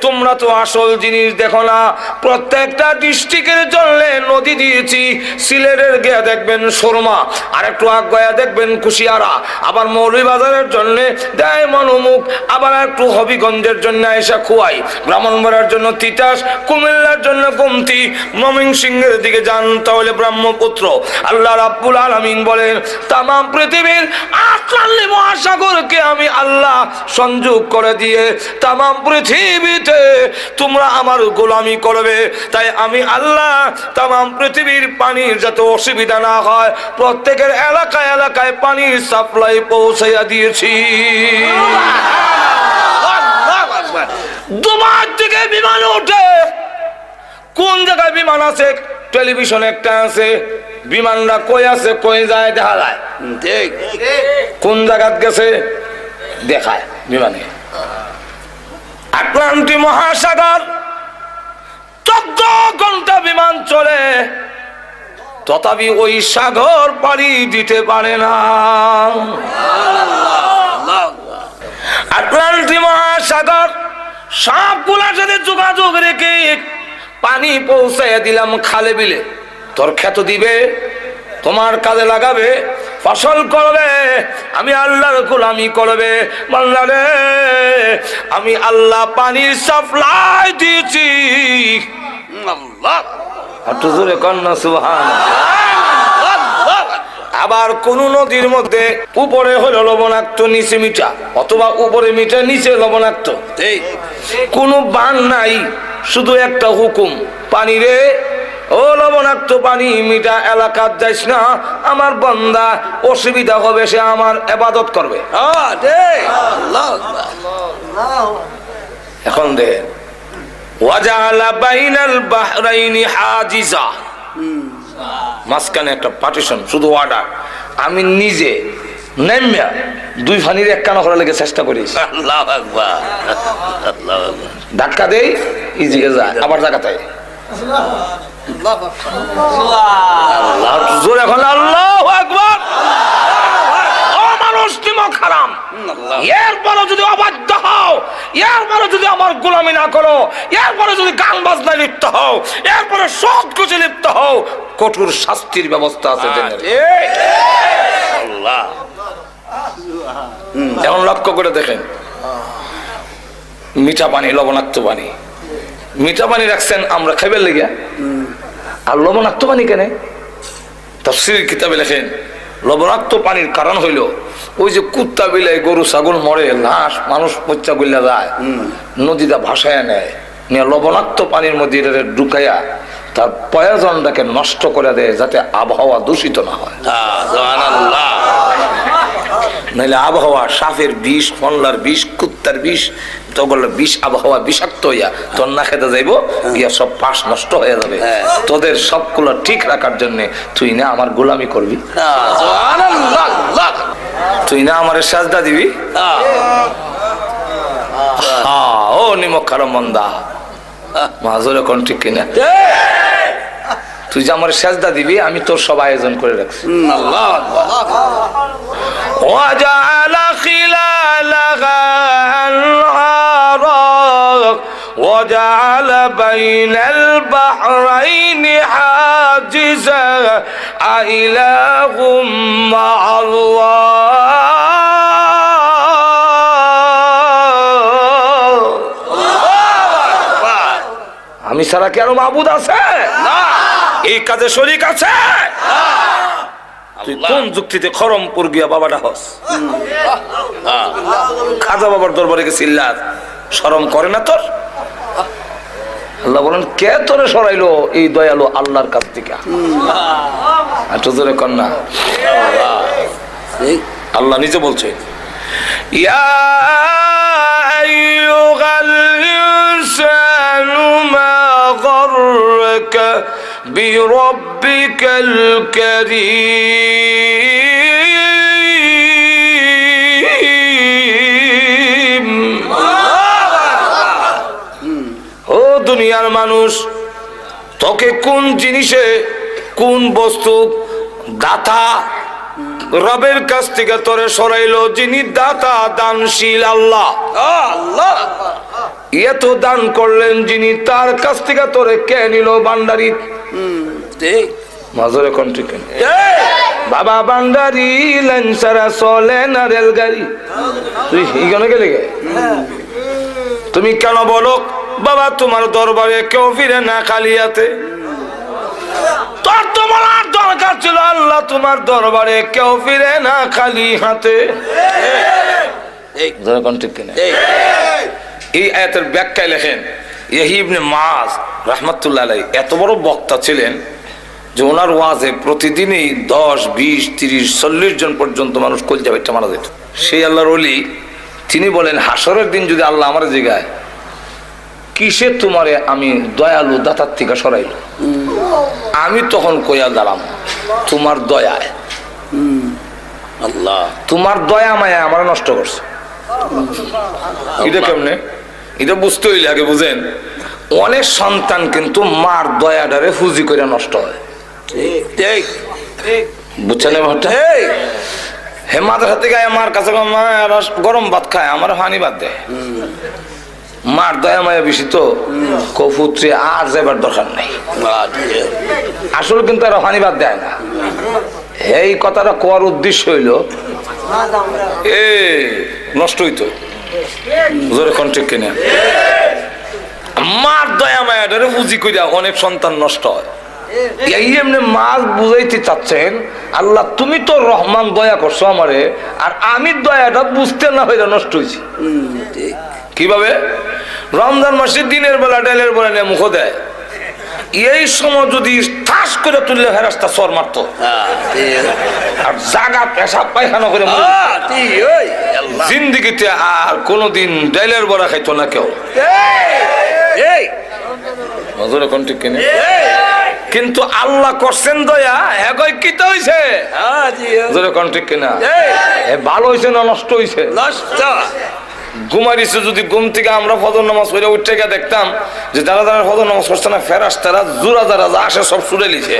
Speaker 1: তোমরা তো আসল জিনিস দেখো না। প্রত্যেকটা ডিস্ট্রিক্টের জন্য নদী দিয়েছি। সিলেটের গিয়ে দেখবেন সুরমা, আর একটু আগে দেখবেন কুশিয়ারা, আবার মৌলভীবাজারের জন্য দেয় মনোমুখ, আবার একটু হবিগঞ্জের জন্য এসে খুয়াই, ব্রাহ্মণবাড়িয়ার জন্য তিতাস, কুমিল্লার জন্য কমতি, ময়মনসিংহের দিকে যান তাহলে ব্রহ্মপুত্র। আল্লাহ রাব্বুল আলামিন বলেন তাম পৃথিবীর আটলান্নি মহাসাগরকে আমি আল্লাহ সংযোগ করে দিয়ে তাম পৃথিবীতে তোমরা আমার গোলামি করবে। তাই আমি আল্লাহ তাম পৃথিবীর পানির যাতে অসুবিধা না হয় প্রত্যেকের এলাকায় এলাকায় পানির সাপ্লাই পৌঁছাইয়া দিয়েছি। দুবার থেকে বিমান ওঠে, কোন জায়গায় বিমান আছে? টেলিভিশন একটা আছে, বিমানরা কই আছে কই যায় দেখা যায়,
Speaker 2: ঠিক।
Speaker 1: কোন জায়গাত গেছে দেখায় বিমানে। আটলান্টিক মহাসাগর 14 ঘন্টা বিমান চলে, তথাপি ওই সাগর পাড়ি দিতে পারে না। আটলান্টিক মহাসাগর সবগুলার সাথে যোগাযোগ রেখে পানি পৌঁছাইয়া দিলাম খালে বিলে। তোর ক্ষেত দিবে, তোমার কাজে লাগাবে, ফসল করবে, আমি আল্লাহর গোলামি করবে। বান্দারে আমি আল্লাহ পানির সাপ্লাই দিয়েছি।
Speaker 2: আল্লাহ।
Speaker 1: একটু জোরে কন্যা সুবহানাল্লাহ। আবার কোন নদীর মধ্যে উপরে হলো লবণাক্ত নিচে মিঠা, অথবা উপরে মিঠা নিচে লবণাক্ত,
Speaker 2: ঠিক।
Speaker 1: কোনো বান নাই, শুধু একটা হুকুম, পানি রে ও লবণাক্ত পানি মিঠা এলাকার যাইস না, আমার বান্দা অসুবিধা হবে, সে আমার ইবাদত করবে। এখন দে ওয়াজালা বাইনাল বাহরাইনি হাজিজা, মাঝখানে একটা পার্টিশন, শুধু অর্ডার। আমি নিজে নেমে দুই ফানির এক কানা করার লেগে চেষ্টা করি।
Speaker 2: আল্লাহু আকবার। আল্লাহু আকবার।
Speaker 1: ধাক্কা দেই ইজিকে যায়, আবার জায়গাতে জোর। এখন আল্লাহু আকবার। ও মানুষ নিমক হারাম, এরপরে যদি অবাধ্য হও, এরপরে যদি আমার গোলামি না করো, এরপরে যদি গান বাজনায় লিপ্ত হও, এরপরে সৎ কাজে লিপ্ত হও, কঠোর শাস্তির ব্যবস্থা আছে।
Speaker 2: আল্লাহ।
Speaker 1: এখন লক্ষ্য করে দেখেন, মিঠা পানি লবণাক্ত পানি, মিঠা পানি রাখছেন আমরা খাইবার লেগে, আর লবণাক্ত পানি কেন? তাফসীর কিতাবে লেখেন লবণাক্ত পানির কারণ হইল ওই যে কুত্তা বিলাই গরু ছাগল মরে, লাশ মানুষ পচা গুল্লা যায়, নদীটা ভাসায় নেয়, নিয়ে লবণাক্ত পানির মধ্যে ঢুকাইয়া তার প্রয়োজনটাকে নষ্ট করে দেয়, যাতে আবহাওয়া দূষিত না হয়। নাহলে আবহাওয়া সাপের বিষ, ফনলার বিষ, কুত্তার বিষ, তখন বিষ, আবহাওয়া বিষাক্ত হইয়া তোর না খেতে যাইব, গিয়া সব পাশ নষ্ট হয়ে যাবে। তোদের সবগুলো ঠিক রাখার জন্য তুই না আমার গোলামি করবি, তুই না আমার সাজদা দিবি। ও নিমক খারাপ মন্দা মাজরে কোন ঠিক কিনা, তুই যে আমার সাজদা দিবি আমি তোর সব আয়োজন করে রাখছি। وجعل خلالها أنهارا وجعل بين البحرين حاجزا أإله مع الله আমি ছাড়া কি আরো মাবুদ আছে? এই কাজে শরীক আছে? তুই কোন যুক্তিতে খরমপুর গিয়া বাবাটা হস? খাজা বাবার দরবারে গেছিল্লার শরম করে না তোর? আল্লাহ বলেন কে তোরে সরাইলো এই দয়ালু আল্লাহর কাছ থেকে? একটু জোরে কর না। আল্লাহ নিজে বলছে ইয়া আইয়ুহাল ইনসানু মা গাররাকা বিরাব্বিকাল কারীম। ও দুনিয়ার মানুষ, তোকে কোন জিনিসে কোন বস্তু দাতা রবের কাছ থেকে তোরে সরাইলো? যিনি দাতা দানশীল আল্লাহ। এত দান করলেন যিনি, তার কাছ থেকে তোরে কে নিল ভান্ডারি? মাজরে কন্ট্রি কেন বাবা ভান্ডারি লাইন সারা চলে না রেলগাড়ি। তুই এখানে গেলে গে? তুমি কেন বলো বাবা তোমার দরবারে কেউ ফিরে না খালি হাতে? তোর তো বলার দরকার ছিল আল্লাহ তোমার দরবারে কেউ ফিরে না খালি হাতে। এই আয়াতের ব্যাখ্যায় লেখেন ইয়াহি ইবনে মাআজ রাহমাতুল্লাহ আলাইহি এত বড় বক্তা ছিলেন যে ওনার ওয়াজে প্রতিদিনই 10, 20, 30, 40 জন পর্যন্ত মানুষ কলজা বাইটা মারা যেত। সেই আল্লাহর ওলি তিনি বলেন হাসরের দিন যদি আল্লাহ আমার জিগায় কিসে তোমারে আমি দয়ালু দাতার থেকে সরাইল, আমি তখন কইয়া দাঁড়াম তোমার দয়ায়। আল্লাহ তোমার দয়া মায়া আমার নষ্ট করছে। এটা কেমনে? এটা বুঝতে হইলে আগে বুঝেন, অনেক সন্তান কিন্তু মার দয়াডারে ফুজি করে নষ্ট হয়। বুঝছেন? হে মাথার হাতে গায়ে মার কাছে গরম ভাত খায়, আমার হানি ভাত দেয়। মার দয়া মায়া বেশি তো কপুত্রে আর যাবার দরকার নাই। আসলে কিন্তু আর হানি ভাত দেয় না। এই কথাটা কোয়ার উদ্দেশ্য হইল এ নষ্ট হইতো। জোরে কন্ট্রিক কিনা মার দয়া মায়াটারে বুঝি কইরা অনেক সন্তান নষ্ট হয়। এই এমনি মাছ বুঝাইতে চাচ্ছেন আল্লাহ তুমি তো রহমান দয়া করছো আমারে, আর আমি দয়াটা বুঝতে না হইলে নষ্ট হয়েছি। কিভাবে? রমজান মাসে দিনের বেলা ডালের বেলা নিয়ে মুখ দেয়, এই সময় যদি ঠাস করে তুললে ফেরেশতা সর মারতো, আর জাগা পেশাব পায়খানা করে জিন্দিগিতে আর কোনদিন ডালের বড়া খাইতো না কেউ। কিন্তু আল্লাহ করছেন দয়া, হ্যাঁ কি তো হইছে? ভালো হয়েছে না নষ্ট হয়েছে? নষ্ট। ঘুমাইছে যদি ঘুম থেকে আমরা ফজর নামাজ পড়ে উঠে গিয়ে দেখতাম যে যারা যারা ফজর নামাজ পড়ছে না ফেরেশতারা জোড়া যারা আসে সব ছুড়ে লিছে।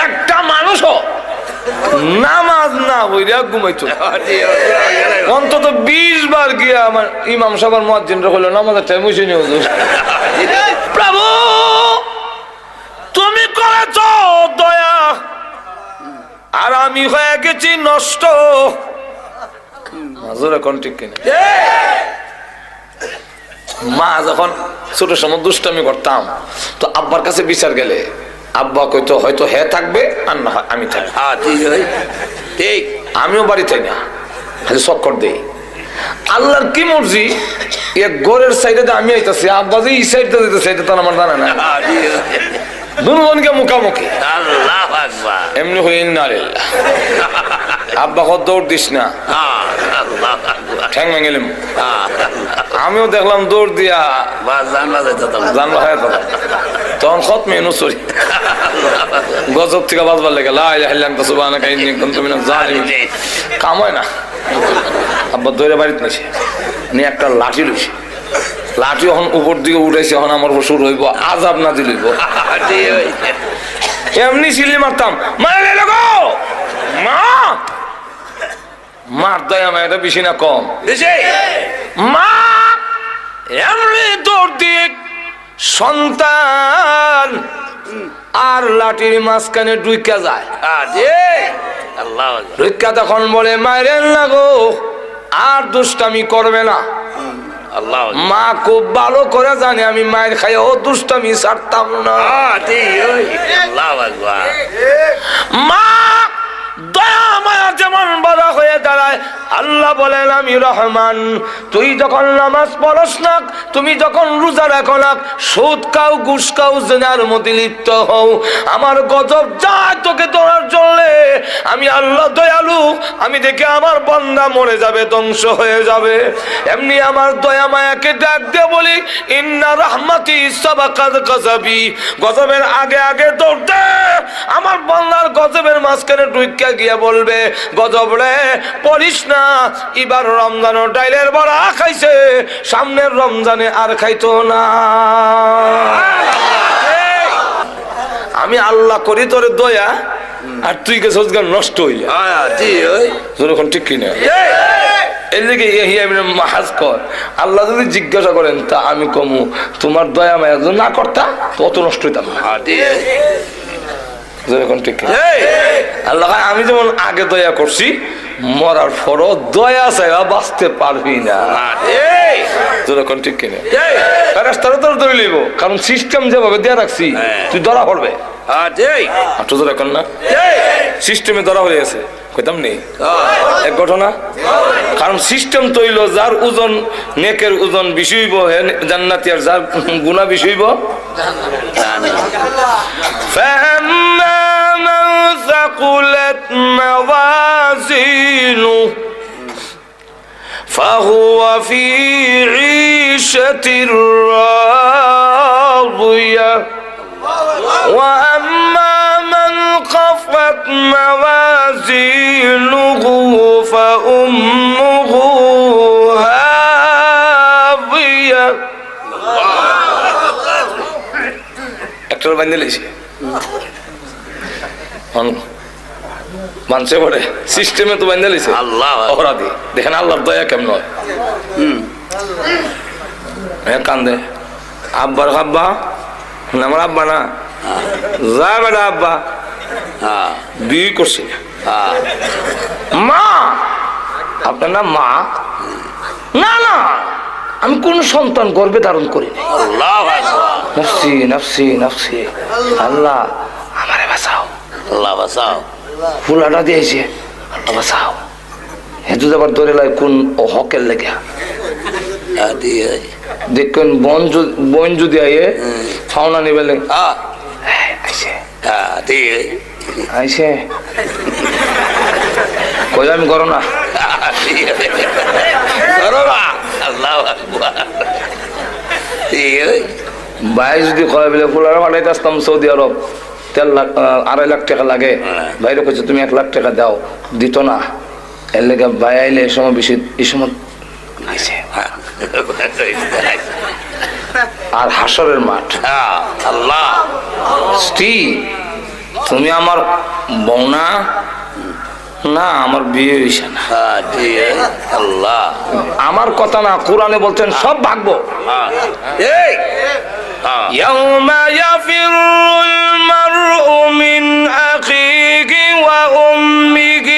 Speaker 1: একটা মানুষও নামাজ না হইয়া ঘুমাইতো। অন্তত 20 বার গিয়া আমার ইমাম সাহেব মুয়াজ্জিনরা কইলো নামাজের টাইম হইছে নি হুজুর। প্রভু তুমি করেছো দয়া, আর আমি হয়ে গেছি নষ্ট। মা যখন ছোট সময় দুষ্টামি করতাম তো আব্বার কাছে বিচার গেলে আব্বা কইতো হয়তো হে থাকবে আর না আমি থাকবো। ঠিক আমিও বাড়ি থাই না, খালি চক্কর দেই। আল্লাহর কি মর্জি, এক ঘরের সাইডে আমি আইতাছি, আব্বা যে এই সাইডটা দিতেছে এটা তো আমার জানা না। দুজনকে মুখামুখি এমনি হয়ে আব্বা কত দৌড় দিস না, ঠ্যাং ভেঙেলাম। আমিও দেখলাম দৌড় দিয়া জানলা হয়ে তখন কত মেনু সরি গজব থেকে বাজবার লেগে কাম হয় না। আব্বা দৌড়ে বাড়িতে নিছে নিয়ে একটা লাঠি লইছে, লাঠি এখন উপর দিকে উঠাইছে, এখন আমার শুরু হইব আজাব না দিল। এমনি সিলি মারতাম মা মার দয়া মায়াটা বেশি না কম?
Speaker 2: বেশি।
Speaker 1: মা এমনি দৌড় দিয়ে সন্তান আর লাঠির মাঝখানে ডুইকা যায়।
Speaker 2: আল্লাহ
Speaker 1: ডুইকা তখন বলে মায়ের লাগো, আর দুষ্টামি করবে না।
Speaker 2: আল্লাহ
Speaker 1: মা খুব ভালো করে জানে আমি মায়ের খাই ও দুষ্টামি ছাড়তাম না।
Speaker 2: আল্লাহ আকবার।
Speaker 1: মা দয়া মায়া যেমন বড় হয়ে দাঁড়ায়, আল্লাহ বলেন আমি রহমান। তুই যখন নামাজ পড়স না, তুমি যখন রোজা রাখো না, সুদ খাও, ঘুষ খাও, জিনার মধ্যে লিপ্ত হও, আমার গজব যায় তোকে ধরার জন্য। আমি আল্লাহ দয়ালু, আমি দেখে আমার বান্দা মরে যাবে, ধ্বংস হয়ে যাবে। এমনি আমার দয়া মায়াকে ডাক দিয়ে বলি ইন্না রাহমাতি সাবাকাত গাযাবি, গজবের আগে আগে দৌড়তে আমার বান্দার গজবের মাঝখানে ঢুইকা গিয়ে বলবে গজব রে পড়িস না, এবার রমজান ডাইলের বড়া খাইছে, সামনের রমজানে আর খাইতো না। আমি আল্লাহ করি তোরে দয়া, আর তুই কে সোজগার নষ্ট হইয়া যখন ঠিক কিনা। এদিকে মাহাজ কর, আল্লাহ যদি জিজ্ঞাসা করেন তা আমি কমু তোমার দয়া মায়া যদি না করতা তো অত নষ্ট হইতাম না। আল্লাহ আমি যেমন আগে দয়া করছি, মরার পরও দয়া চাইবা বাঁচতে পারবি না। যখন ঠিক কিনা রাস্তাটা তোর ধরে লইব, কারণ সিস্টেম যেভাবে দেয়া রাখছি তুই ধরা পড়বে। এখন না সিস্টেমে ধরা হয়ে গেছে, কইতাম নেই এক ঘটনা। কারণ সিস্টেম তৈল যার ওজন নেকের ওজন বেশি হইব জান্নাতি, আর যার গুনাহ বেশি হইব ثقلت موازينه فهو في عيشة راضية وأما من خفت موازينه فأمه هاوية একটা বানিয়ে লেছি মানুষে পড়ে সিস্টেমে তো বান্ধা লিছে
Speaker 2: আল্লাহ
Speaker 1: অপরাধী। দেখেন আল্লাহর দয়া কেমন হয়। কান্দে আব্বার আব্বা, আমার আব্বা না, যা বেটা আব্বা বিয়ে করছি মা, আপনার নাম মা? না না, আমি কোন সন্তান গর্ভে ধারণ করি না। নফসি নফসি নফসি, আল্লাহ আমারে বাঁচাও,
Speaker 2: আল্লাহ বাঁচাও।
Speaker 1: ফুলাটা দিয়েছে আল্লাহ বাঁচাও। হেতু আবার ধরে লাই কোন হকের লেগে দেখবেন বন যদি আইয়ে ফাওনা নিবে আইসে আইসে কই আমি করো না ভাই যদি কয় বলে ফুলারা পাঠাইতে আসতাম সৌদি আরব, 3 লাখ 2.5 লাখ টাকা লাগে, বাইরে কইছে তুমি 1 লাখ টাকা দাও, দিত না। এর লেগে ভাই আইলে এই সময় বেশি, এই সময় আর হাসরের মাঠ।
Speaker 2: আল্লাহ
Speaker 1: স্ত্রী তুমি আমার বউ না? না আমার বিয়ে হইছে না।
Speaker 2: আল্লাহ
Speaker 1: আমার কথা না, কোরআনে বলছেন সব ভাগবো। يوم يفر المرء من أخيه وأمه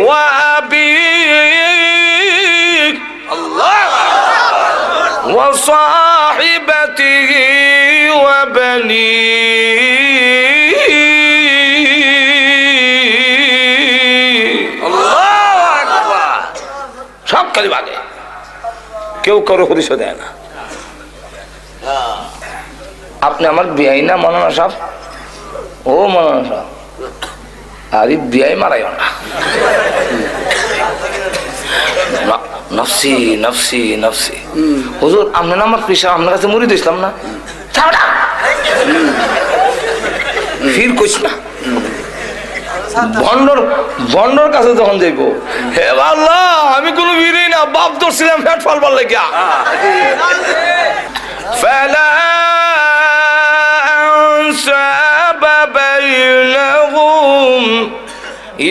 Speaker 1: وأبيه وصاحبته وبنيه সব খালি ভাগে, কেউ কারো পরিচয় দেয় না। আপনি আমার বিয়াই না মৌলানা সাহেব? ও মৌলানা সাহেব, আরে বিয়াই মারাইও না। নফসি নফসি নফসি। হুজুর আপনি না আমার পেশা, আপনার কাছে মুড়ি দিয়েছিলাম না, ফির কইস না। বন্ডর কাছে যখন যাইব, হে আল্লাহ আমি কোনো বিড়ি না, বাপ ধরছিলাম ফ্যাট ফালবার লাগিয়া। فلا أنساب بينهم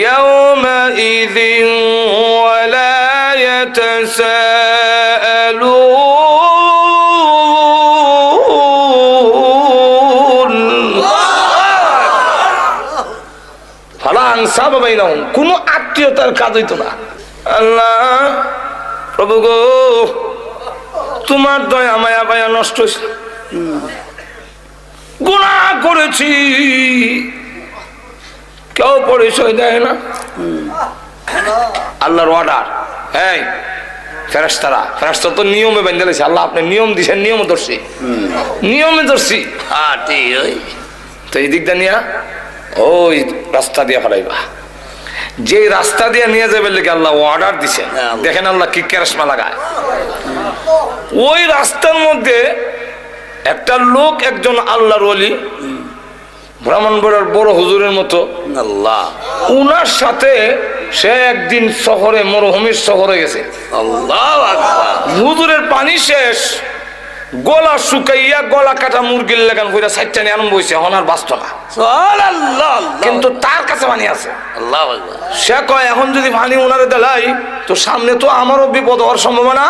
Speaker 1: يومئذ يتساءلون فلا أنساب بينهم কোনো আত্মীয়তার কাজ হইতো না। আল্লাহ প্রভু গো, তোমার দয়া মায়া পায়া নষ্ট হয়েছে, গুনাহ করেছি, কেউ পরিচয় দেয় না। আল্লাহর অর্ডার, এই ফেরেশতারা তো নিয়মে বেঁধে লেছে। আল্লাহ আপনি নিয়ম দিছেন, নিয়মে ধরছি, নিয়মে ধরছি। তো এই দিকটা নিয়ে ওই রাস্তা দিয়ে ফেলাইবা, যে রাস্তা দিয়ে নিয়ে যাবে লেগে আল্লাহ অর্ডার দিছেন। দেখেন আল্লাহ কি কেরাসমা লাগায়। ওই রাস্তার মধ্যে একটা লোক, একজন আল্লাহর ওলি, ব্রাহ্মণবাড়িয়ার বড় হুজুরের মতো,
Speaker 2: আল্লাহ,
Speaker 1: উনার সাথে সে একদিন শহরে, মরুভূমির শহরে গেছে।
Speaker 2: আল্লাহু আকবার।
Speaker 1: হুজুরের পানি শেষ, গলা শুকাইয়া গলা কাটা মুরগির লাগান কইরা সাইটটা নিয়ে আরম্ভ হইছে, হনার বাস্ত না।
Speaker 2: সুবহানাল্লাহ।
Speaker 1: কিন্তু তার কাছে পানি আছে।
Speaker 2: আল্লাহু আকবার।
Speaker 1: সে কয় এখন যদি পানি উনারে দেলাই তো সামনে তো আমারও বিপদ হওয়ার সম্ভাবনা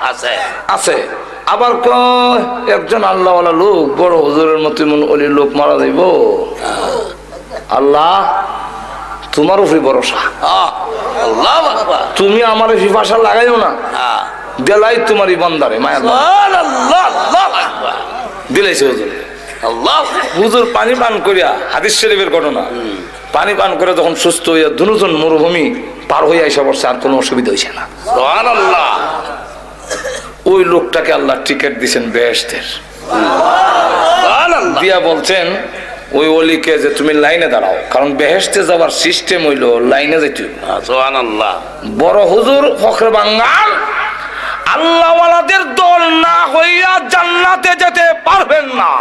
Speaker 2: আছে
Speaker 1: আছে। আবার কয় একজন আল্লাহওয়ালা লোক, বড় হুজুরের মতো ওলি লোক মারা যাইব, আল্লাহ তোমার উপরে ভরসা,
Speaker 2: আল্লাহু আকবার।
Speaker 1: তুমি আমার ফিফাসা লাগাইও না, দেলাই তোমারই বান্দারে মায়া
Speaker 2: সুবহানাল্লাহ। আল্লাহু আকবার।
Speaker 1: দিলাইছে হুজুর।
Speaker 2: আল্লাহ,
Speaker 1: হুজুর পানি পান করিয়া, হাদিস শরীফের ঘটনা, পানি পান করে যখন সুস্থ হইয়া দুজন মরুভূমি পার হইয়া এসে পড়ছে, আর কোনো অসুবিধা হয়েছে না।
Speaker 2: সুবহানাল্লাহ।
Speaker 1: ওই লোকটাকে আল্লাহ টিকিট দিয়েছেন বেহেশতের,
Speaker 2: সুবহানাল্লাহ।
Speaker 1: দিয়া বলছেন ওই অলিকে যে তুমি লাইনে দাঁড়াও, কারণ বেহেশতে যাওয়ার সিস্টেম হইলো লাইনে যাইতে।
Speaker 2: সুবহানাল্লাহ।
Speaker 1: বড় হুজুর ফখরে বাঙ্গাল আল্লাহওয়ালাদের দল না হইয়া জান্নাতে যেতে পারবেন না।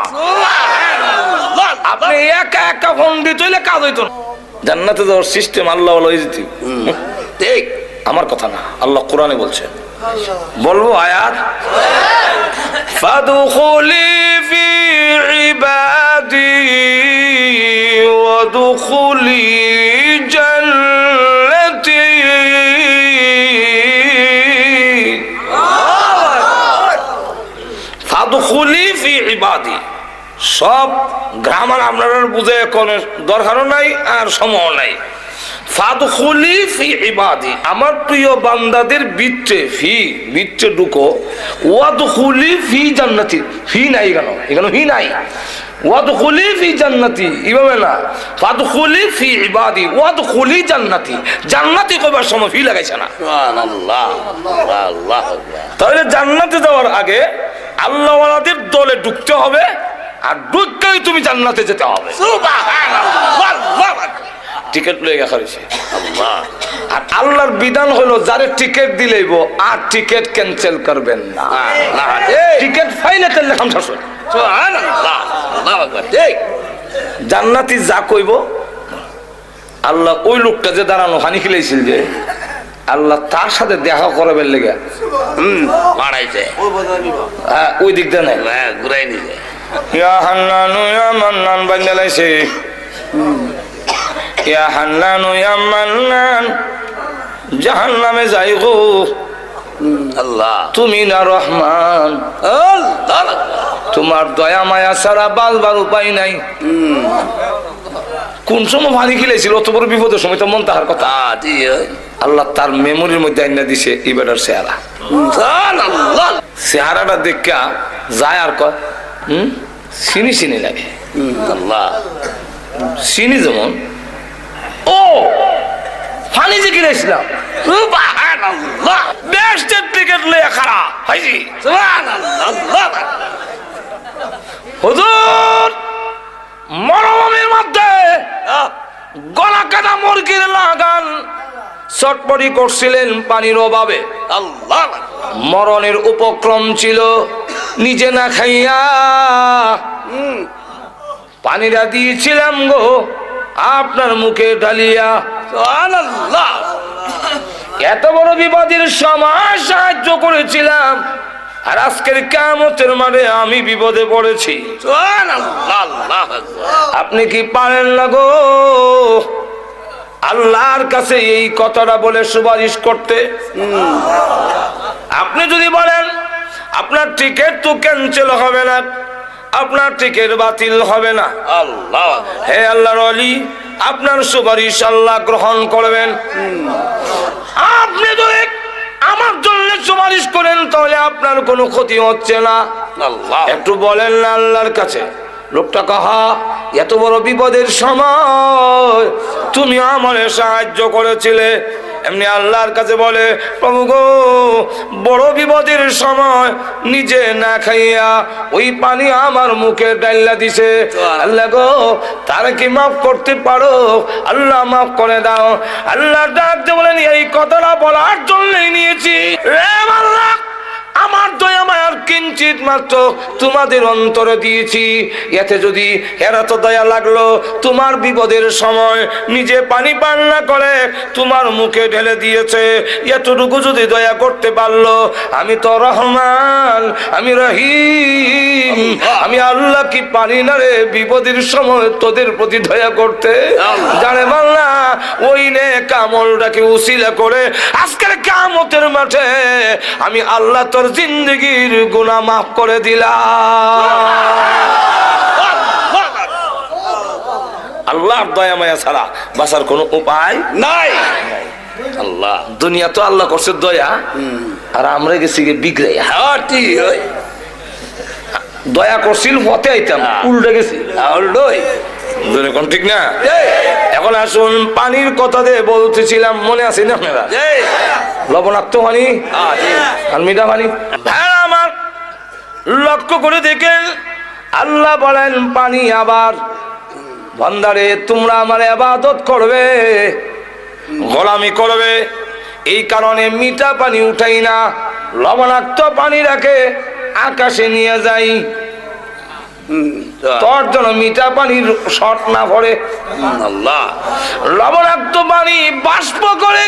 Speaker 1: আপনি একা একা পণ্ডিত হইলে কাজ হইতো না। জান্নাতে যাওয়ার সিস্টেম আল্লাহওয়ালা হয়ে যেত।
Speaker 2: ঠিক
Speaker 1: আমার কথা না, আল্লাহ কোরআনে বলছেন। বলবো আয়াত, ফাদখুলি ফি ইবাদি ওয়াদখুলি জান্নাতি। ফাদখুলি ফি ইবাদি, সব গ্রামার আপনারা বুঝে কোনো দরকারও নাই আর সময় নাই। ফাদখুলি ফি ইবাদি, আমার প্রিয় বান্দাদের ভিতরে, ভিতরে ঢুকো। ওয়াদখুলি ফি জান্নাতি, ফি নাই কেন, এখানে ফি নাই। ওয়াদখুলি ফি জান্নাতি, এভাবে না, ফাদখুলি ফি ইবাদি ওয়াদখুলি জান্নাতি। জান্নাতি কইবার সময় ফি লাগাইছে না।
Speaker 2: সুবহানাল্লাহ। আল্লাহু আকবার।
Speaker 1: তাহলে জান্নাতে যাওয়ার আগে আল্লাহওয়ালাদের দলে ঢুকতে হবে, আর ঢুকতেই তুমি জান্নাতে যেতে হবে।
Speaker 2: সুবহানাল্লাহ।
Speaker 1: টিকিট লয়ে গেছে
Speaker 2: আল্লাহ।
Speaker 1: আর আল্লাহর বিধান হলো যারে টিকিট দিলেইব আর টিকিট ক্যান্সেল করবেন না। টিকিট ফাইলে তেল লেখাম শাসন।
Speaker 2: সুবহানাল্লাহ। আল্লাহু আকবার। ঠিক
Speaker 1: জান্নাতি যা কইব আল্লাহ, ওই লোকটা যে দাঁড়ানো হানি খিলাইছিল যে, আল্লাহ তার সাথে দেখা করাবেন লেগে
Speaker 2: বাড়াইছে,
Speaker 1: ওই দিকটা নাই,
Speaker 2: ঘুরাই নিছে।
Speaker 1: ইয়া হান্নানু ইয়া মান্নান বান্দালাইছে, ইয়া হান্নানু ইয়া মান্নান, জাহান্নামে যাই গো
Speaker 2: আল্লাহ,
Speaker 1: তুমি না রহমান, তোমার দয়া মায়া ছাড়া বাঁচবার উপায় নাই। কোন সময় ভানি খেলেছিল, অত বড় বিপদের সময় তো মন তাহার কথা। আল্লাহ তার মেমোরির মধ্যে আইনা দিছে ইবাদার চেহারা। চেহারাটা দেখা যায় আর কয় চিনি চিনি লাগে।
Speaker 2: আল্লাহ
Speaker 1: চিনি যেমন ও ফানি যে কিনেছিলাম বেস্টের টিকিট লইয়া খারা হাইজি হুজুর মরুভূমির মধ্যে গলা কাটা মুরগির লাগান চটপটি করছিলেন পানির অভাবে।
Speaker 2: আল্লাহ
Speaker 1: মরণের উপক্রম ছিল, নিজে না খাইয়া পানিটা দিয়েছিলাম গো আপনার মুখে ঢালিয়া।
Speaker 2: আল্লাহ
Speaker 1: এত বড় বিপদের সময় সাহায্য করেছিলাম, আর আজকের কিয়ামতের মাঠে আমি বিপদে পড়েছি। আপনি কি পারেন না গো আল্লাহর কাছে এই কথাটা বলে সুপারিশ করতে? আপনি যদি বলেন আপনার টিকিট তো ক্যান্সেল হবে না, আপনার টিকিট বাতিল হবে না।
Speaker 2: আল্লাহ
Speaker 1: হে আল্লাহর ওলি, আপনার সুপারিশ আল্লাহ গ্রহণ করবেন। আপনি যদি আমার জন্য সুপারিশ করেন তাহলে আপনার কোনো ক্ষতি হচ্ছে না।
Speaker 2: আল্লাহ
Speaker 1: একটু বলেন না আল্লাহর কাছে। লোকটা কাহা এত বড় বিপদের সময় তুমি আমারে সাহায্য করেছিলে। এমনি আল্লাহর কাছে বলে, প্রভু গো, বড় বিপদের সময় নিজে না খাইয়া ওই পানি আমার মুখে ডাইলা দিছে। আল্লাহ গো, তারা কি মাফ করতে পারো? আল্লাহ মাফ করে দাও। আল্লাহ ডাকতে বলেন, এই কথাটা বলার জন্যই নিয়েছি রে আল্লাহ, আমার দয়া মায়ার কিঞ্চিত মাত্র তোমাদের অন্তরে দিয়েছি। এতে যদি এরা তো দয়া লাগলো, তোমার বিপদের সময় নিজে পানি পান না করে তোমার মুখে ঢেলে দিয়েছে, এতটুকু যদি দয়া করতে পারলো, আমি তো রহমান, আমি রহিম, আমি আল্লাহ কি পারি না রে বিপদের সময় তোদের প্রতি দয়া করতে? জানে বাংলা, ওই নে কামলটাকে উসিলা করে আজকের কিয়ামতের মাঠে আমি আল্লাহ তোর জিন্দগির গুনাহ মাফ করে দিলাম। আল্লাহর দয়া মায়া ছাড়া বাঁচার কোনো উপায়
Speaker 2: নাই। আল্লাহ
Speaker 1: দুনিয়া তো আল্লাহ করছে দয়া, আর আমরা গেছি বিগড়াইয়া। দয়া করছিল পথে আইতাম, উল্টে গেছি। কোন ঠিক না? এখন আসুন পানির কথা দিয়ে বলতেছিলাম, মনে আছে না আপনারা? লবণাক্ত পানি আর মিঠা পানি। হ্যাঁ, আমার লক্ষ্য করে দেখেন আল্লাহ বলেন পানি আবার, বান্দারে তোমরা আমার ইবাদত করবে, গোলামি করবে, এই কারণে মিঠা পানি উঠাই না, লবণাক্ত পানি রাখে আকাশে নিয়ে যাই, তোর জন্য মিঠা পানির শর্ট না পড়ে।
Speaker 2: আল্লাহ
Speaker 1: লবণাক্ত পানি বাষ্প করে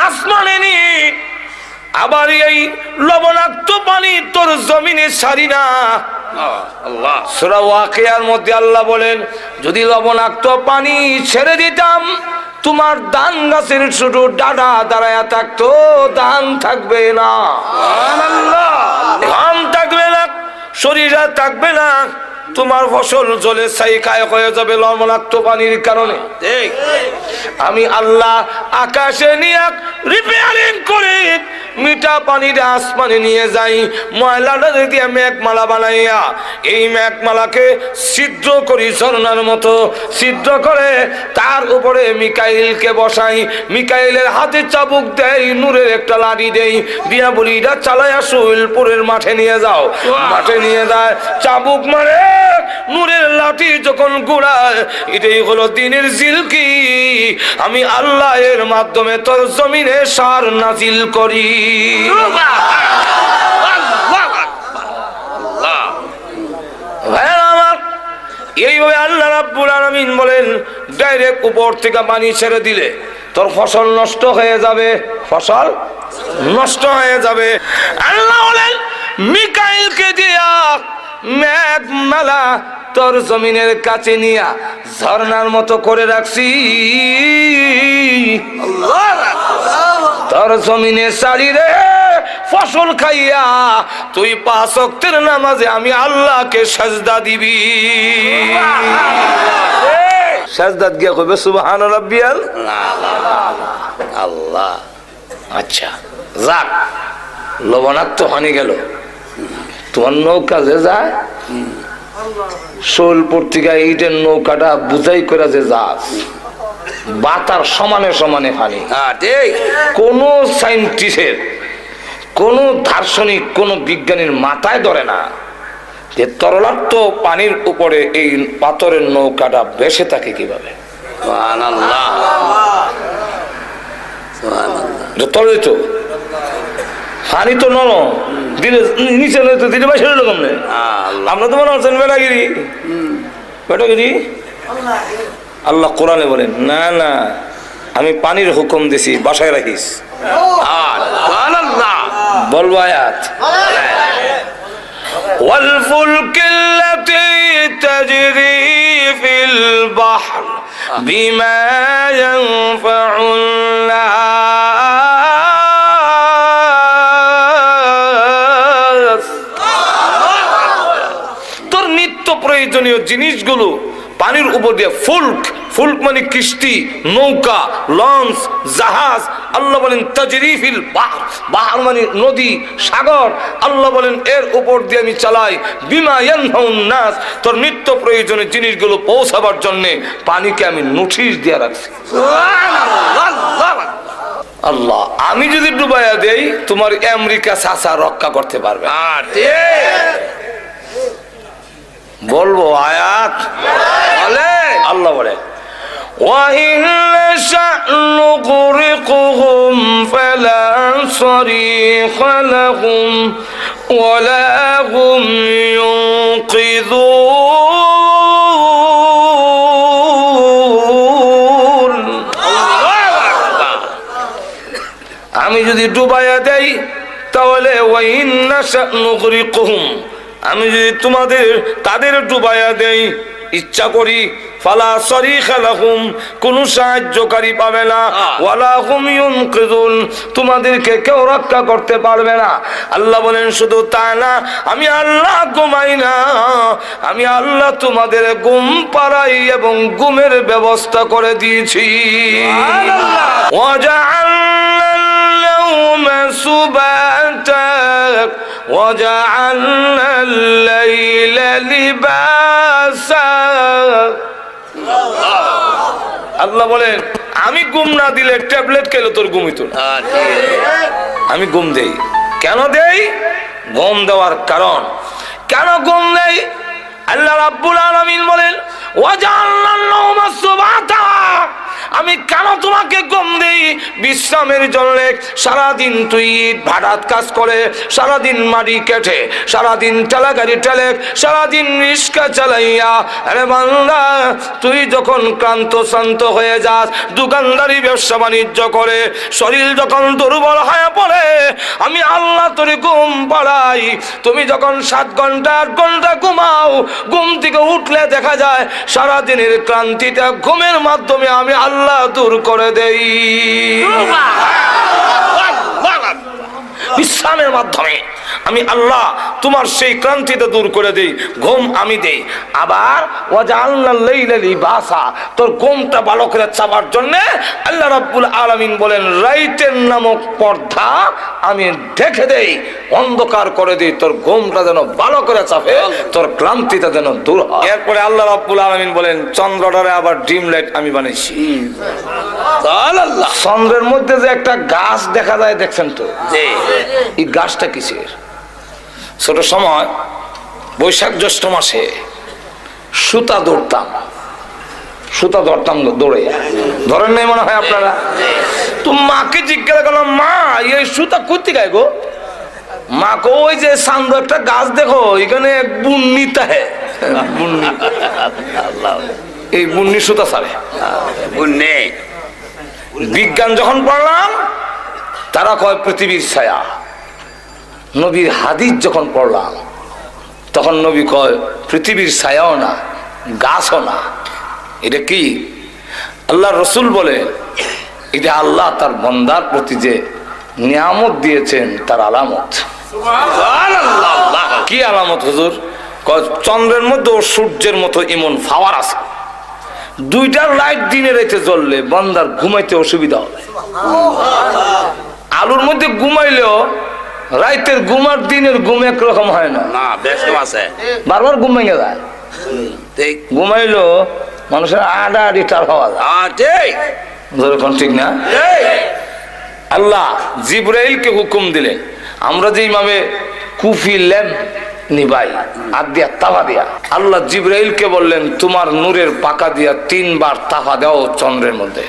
Speaker 1: আসমানে নিয়ে আবার এই লবণাক্ত পানি তোর জমিনে ছাড়ি না।
Speaker 2: আল্লাহ
Speaker 1: সূরা ওয়াকিয়ার মধ্যে আল্লাহ বলেন, যদি লবণাক্ত পানি ছেড়ে দিতাম তোমার ধান গাছের শুধু ডাডা দাঁড়ায়া থাকতো, ধান থাকবে না, ধান থাকবে না, শরীর থাকবে না, তোমার ফসল জলে ছাইখায় হয়ে যাবে লবণাক্ত পানির কারণে। আমি আল্লাহ আকাশে নিয়ে রিপেয়ারিং করে মিঠা পানিটা আসমানে নিয়ে যাই, ময়লাটা দিয়ে মেঘমালা বানাইয়া এই মেঘমালাকে ছিদ্র করি, ঝর্ণার মতো ছিদ্র করে তার উপরে মিকাইলকে বসাই, মিকাইলের হাতে চাবুক দেই, নূরের একটা লাঠি দেই, দিয়া বলি এটা চালাইয়া সুইলপুরের মাঠে নিয়ে যাও। মাঠে নিয়ে যায়, চাবুক মারে, নূরের লাঠি যখন ঘুরায়, এটাই হলো দিনের জিলকি। আমি আল্লাহ এর মাধ্যমে তোর জমিনে সার নাজিল করি। এইভাবে আল্লাহ রাব্বুল আলামিন বলেন, ডাইরেক্ট উপর থেকে পানি ছেড়ে দিলে তোর ফসল নষ্ট হয়ে যাবে, ফসল নষ্ট হয়ে যাবে। আল্লাহ বলেন মিকাইলকে দিয়া মেঘমালা তোর জমিনের কাছে নিয়া ঝর্ণার মতো করে রাখছি, তোর জমিনে সারি রে ফসল খাইয়া তুই 5 ওয়াক্তের নামাজে আমি আল্লাহকে সাজদা দিবি। সাজদাত গিয়া কইবে সুবহান রাব্বিয়াল
Speaker 2: আল্লাহ।
Speaker 1: আচ্ছা যাক, লবণাক্ত হানি গেল, তোমার নৌকা যে যায় শোলপুর থেকে এইটার নৌকাটা বুঝাই করে যে যাস বাতার সমানে সমানে পানি। কোন সাইন্টিস্টের, কোন দার্শনিক, কোন বিজ্ঞানীর মাথায় ধরে না যে তরলাক্ত পানির উপরে এই পাথরের নৌকাটা ভেসে থাকে কিভাবে। তলে তো পানি তো নরম, দিলে নিচে দিলে বাইশে রকম নেই। আমরা তো মনে হচ্ছেন বেটাগিরি, বেটাগিরি। আল্লাহ কোরআনে বলেন, না না, আমি পানির হুকুম দিছি, বাসায় রাখিস। বলবো আয়াত, والفلك التي تجري في البحر بما ينفع الناس জিনিসগুলো পানির উপর দিয়ে ফুলক মানে কিস্তি, নৌকা, লঞ্চ, জাহাজ, আল্লাহ বলেন তাজরিফিল বাহর মানে নদী, সাগর, আল্লাহ বলেন এর উপর দিয়ে আমি চালাই বিমা ইয়ানফাউন নাস, তোর নিত্য প্রয়োজনীয় জিনিসগুলো পৌঁছাবার জন্য পানিকে আমি নোটিশ দিয়ে রাখছি। আল্লাহ, আমি যদি ডুবাইয়া দেই তোমার আমেরিকা চাচা রক্ষা করতে পারবে। বলবো আয়াত আল্লাহ বলে وَإِنْ نَشَأْ نُغْرِقْهُمْ فَلَا صَرِيخَ لَهُمْ وَلَا هُمْ يُنْقِذُونَ। আমি যদি ডুবাইয়া দেই তাহলে وَإِنْ نَشَأْ نُغْرِقْهُمْ, আমি যদি তাদের ডুবাইয়া দেই ইচ্ছা করি, ফালা সরিখা লাহুম, কোন সাহায্যকারী পাবে না, ওয়ালা হুম ইউনকিযুন, তোমাদেরকে কেউ রক্ষা করতে পারবে না। আল্লাহ বলেন শুধু তা না, আমি আল্লাহ ঘুমাই না, আমি আল্লাহ তোমাদের ঘুম পাড়াই এবং ঘুমের ব্যবস্থা করে দিয়েছি। ওয়াজআলনা আল-ইয়াওমা সুবাতা ওয়াজআলনা আল-লাইলা লিবাসা। আল্লাহ বলেন আমি ঘুম না দিলে ট্যাবলেট খেলে তোর ঘুম হইতো না। আমি ঘুম দেই। কেন দেই? ঘুম দেওয়ার কারণ, কেন ঘুম দেই? আল্লাহ রাব্বুল আলামিন বলেন ওয়াজআলনা আন-নাওমা সুবাতা, আমি কেন তোমাকে ঘুম দেই? বিশ্রামের জন্য। সারাদিন তুই ভাড়াত কাজ করে, সারাদিন মাটি কেটে, সারাদিন ঠেলা গাড়ি ঠেলে, সারাদিন রিক্সা চালাইয়া, আরে বান্দা তুই যখন ক্লান্ত শান্ত হয়ে যাস, দোকানদারি ব্যবসা বাণিজ্য করে শরীর যখন দুর্বল হয়ে পড়ে, আমি আল্লাহ তোর ঘুম পাড়াই। তুমি যখন 7 ঘন্টা 8 ঘন্টা ঘুমাও, ঘুম থেকে উঠলে দেখা যায় সারাদিনের ক্লান্তিটা ঘুমের মাধ্যমে আমি আল্লাহ দূর করে দেই। বিশ্রামের মাধ্যমে আমি আল্লাহ তোমার সেই ক্লান্তিটা দূর করে দেই, ঘুম আমি দেই। আবার ওয়াজআলনা আল-লাইলা লিবাসা, তোর ঘুমটা ভালো করে চাপার জন্য আল্লাহ রাব্বুল আলামিন বলেন রাইতের নামক পর্দা আমি ঢেকে দেই, অন্ধকার করে দেই, তোর ঘুমটা যেন ভালো করে চাপে, তোর ক্লান্তিটা যেন দূর হয়। এরপরে আল্লাহ রাব্বুল আলামিন বলেন চন্দ্রটারে আবার ডিম লাইট আমি বানাইছি। চন্দ্রের মধ্যে যে একটা গাছ দেখা যায় দেখছেন তো, এই গাছটা কিসের? ছোট সময় বৈশাখ জ্যৈষ্ঠ মাসে সুতা ধরতাম দৌড়ে, ধরেন নাই মনে হয় আপনারা? তো মাকে জিজ্ঞাসা করলাম, মা এই সুতা করতে গায় গো? মাকে ওই যে সান্দ একটা গাছ দেখো, এখানে বুন্নিতা হ্যাঁ, এই বুন্নি সুতা ছাড়ে। বিজ্ঞান যখন পড়লাম তারা কয় পৃথিবীর ছায়া। নবীর হাদিস যখন পড়লাম তখন নবী কয় পৃথিবীর ছায়াও না, গাছও না। এটা কি? আল্লাহ রসুল বলে এটা আল্লাহ তার বান্দার প্রতি যে নিয়ামত দিয়েছেন তার আলামত। কি আলামত হুজুর? চন্দ্রের মধ্যে ও সূর্যের মতো এমন পাওয়ার আছে, দুইটার লাইট দিনে রাতে জ্বললে বান্দার ঘুমাইতে অসুবিধা হবে। আলুর মধ্যে ঘুমাইলেও রাইতের ঘুম আর দিনের ঘুম একরকম হয় না, বারবার ঘুম ভেঙে যায়। ঘুমাইলো মানুষের আড়াআড়ি টার হওয়া যায়, ঠিক না? আল্লাহ জিবরাইলকে হুকুম দিলেন, আমরা যে ইমামে কুফি ল্যাম্প নিবাই আর দিয়া তাফা দিয়া, আল্লাহ জিবরাইলকে বললেন তোমার নূরের পাকা দিয়া 3 বার তাফা দাও চন্দ্রের মধ্যে।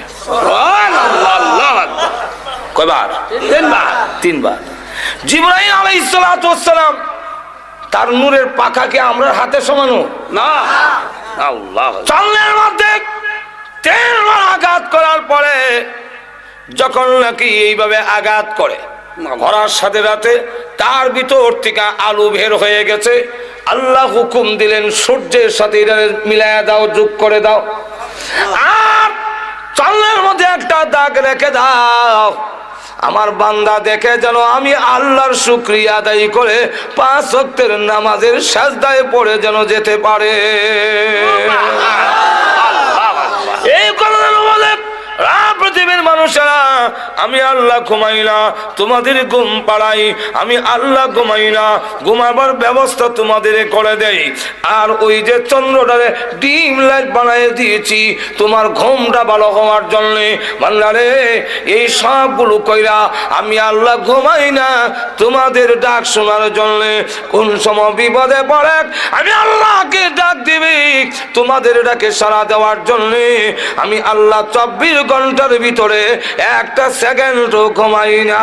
Speaker 1: কয়বার? 3 বার। জিবরাইল আলাইহিস সালাতু ওয়াস সালাম তার নূরের পাখাকে আমরা হাতে সমানো না, আল্লাহ চন্দ্রের মধ্যে 3 বার আঘাত করার পরে যখন নাকি এইভাবে আঘাত করে করার সাথে সাথে তার ভিতর থেকে আলু বের হয়ে গেছে। আল্লাহ হুকুম দিলেন সূর্যের সাথে মিলাইয়া দাও, যোগ করে দাও, আর চন্দ্রের মধ্যে একটা দাগ রেখে দাও। আমার বান্দা দেখে যেন আমি আল্লাহর শুকরিয়া আদায় করে 5 ওয়াক্তের নামাজের সাজদায় পড়ে যেন যেতে পারে। এই কথা যেন বলে পৃথিবীর মানুষেরা, আমি আল্লাহ ঘুমাই না, তোমাদের ঘুম পাড়াই। আমি আল্লাহ ঘুমাই না, ঘুমাবার ব্যবস্থা তোমাদের করে দেই। আর ওই যে চন্দ্রটারে ডিম লাইট বানিয়ে দিয়েছি তোমার ঘুমটা ভালো হওয়ার জন্য। বান্দারে, এই সবগুলো কইরা আমি আল্লাহ ঘুমাই না তোমাদের ডাক শোনার জন্য। কোন সময় বিপদে পড়ে আমি আল্লাহকে ডাক দিবি তোমাদের ডাকে সাড়া দেওয়ার জন্য। আমি আল্লাহ 24 ঘন্টার ভিতরে একটা সেকেন্ডও ঘুমাই না।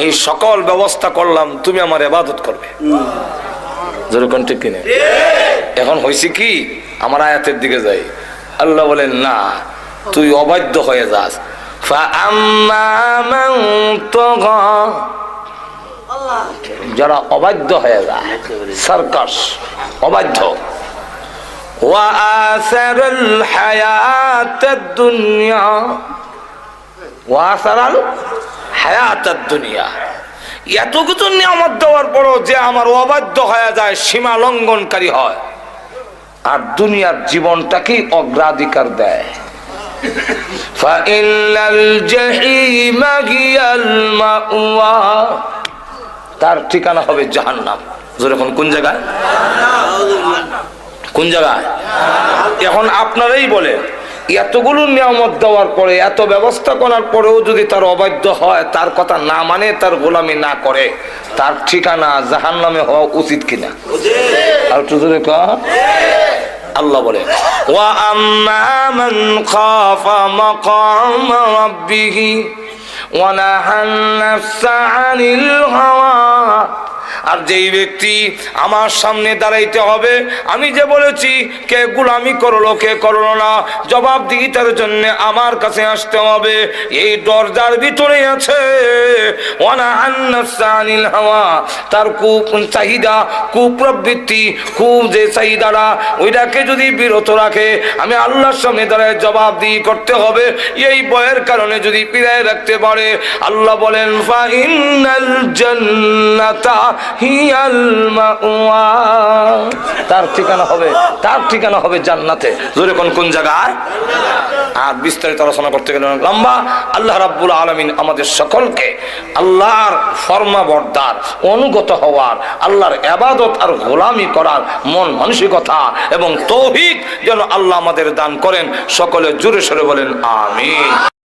Speaker 1: এই সকল ব্যবস্থা করলাম, তুমি আমার ইবাদত করবে। যেরকম ঠিক কিনে এখন হয়েছে কি, আমার আয়াতের দিকে যাই। আল্লাহ বলেন না, তুই অবাধ্য হয়ে যাস। যারা অবাধ্য হয়ে যায়, সার্কাস অবাধ্য, وآثر الحياة الدنيا وآثر الحياة الدنيا এত কিছু নিয়ামত দেওয়ার পরও যে আমার অবাধ্য হয়ে যায়, সীমা লঙ্ঘনকারী হয়, আর দুনিয়ার জীবনটাকেই অগ্রাধিকার দেয়। فإن الجحيم هي المأوى, তার ঠিকানা হবে জাহান্নাম। যখন কোন জায়গায়, কোন জায়গায়? এখন আপনারাই বলেন, এতগুলো নিয়ামত দেওয়ার পরে, এত ব্যবস্থা করার পরেও যদি তার অবাধ্য হয়, তার কথা না মানে, তার গোলামি না করে, তার ঠিকানা জাহান্নামে হওয়া উচিত কিনা? আর একটু জোরে কও। আল্লাহ বলে, ওয়া আম্মা মান খাফা মাকাম রাব্বিহি ওয়া নাহান নাফসা আনিল হাওয়া, আর যেই ব্যক্তি আমার সামনে দাঁড়াইতে হবে, আমি যে বলেছি কে গোলামি করলো কে করলো না, জবাবদিহিতার জন্য আমার কাছে আসতে হবে, এই দরজার ভিতরে আছে তার চাহিদা, কুপ্রবৃত্তি, যে চাহিদাটা, ওইটাকে যদি বিরত রাখে, আমি আল্লাহর সামনে দাঁড়ায় জবাবদিহি করতে হবে। এই ভয়ের কারণে যদি পিরায় রাখতে পারে, আল্লাহ বলেন ফাইনাল জান্নাতা হিয়াল মাওয়া, তার ঠিকানা হবে, তার ঠিকানা হবে জান্নাতে। জোরে কোন কোন জায়গায়? আর বিস্তারিত আলোচনা করতে গেলে লম্বা। আল্লাহ রাব্বুল আলামিন আমাদের সকলকে আল্লাহর ফরমাবরদার, অনুগত হওয়ার, আল্লাহর ইবাদত আর গোলামি করার মন মানসিকতা এবং তৌফিক যেন আল্লাহ আমাদের দান করেন। সকলে জোরে সরে বলেন আমিন।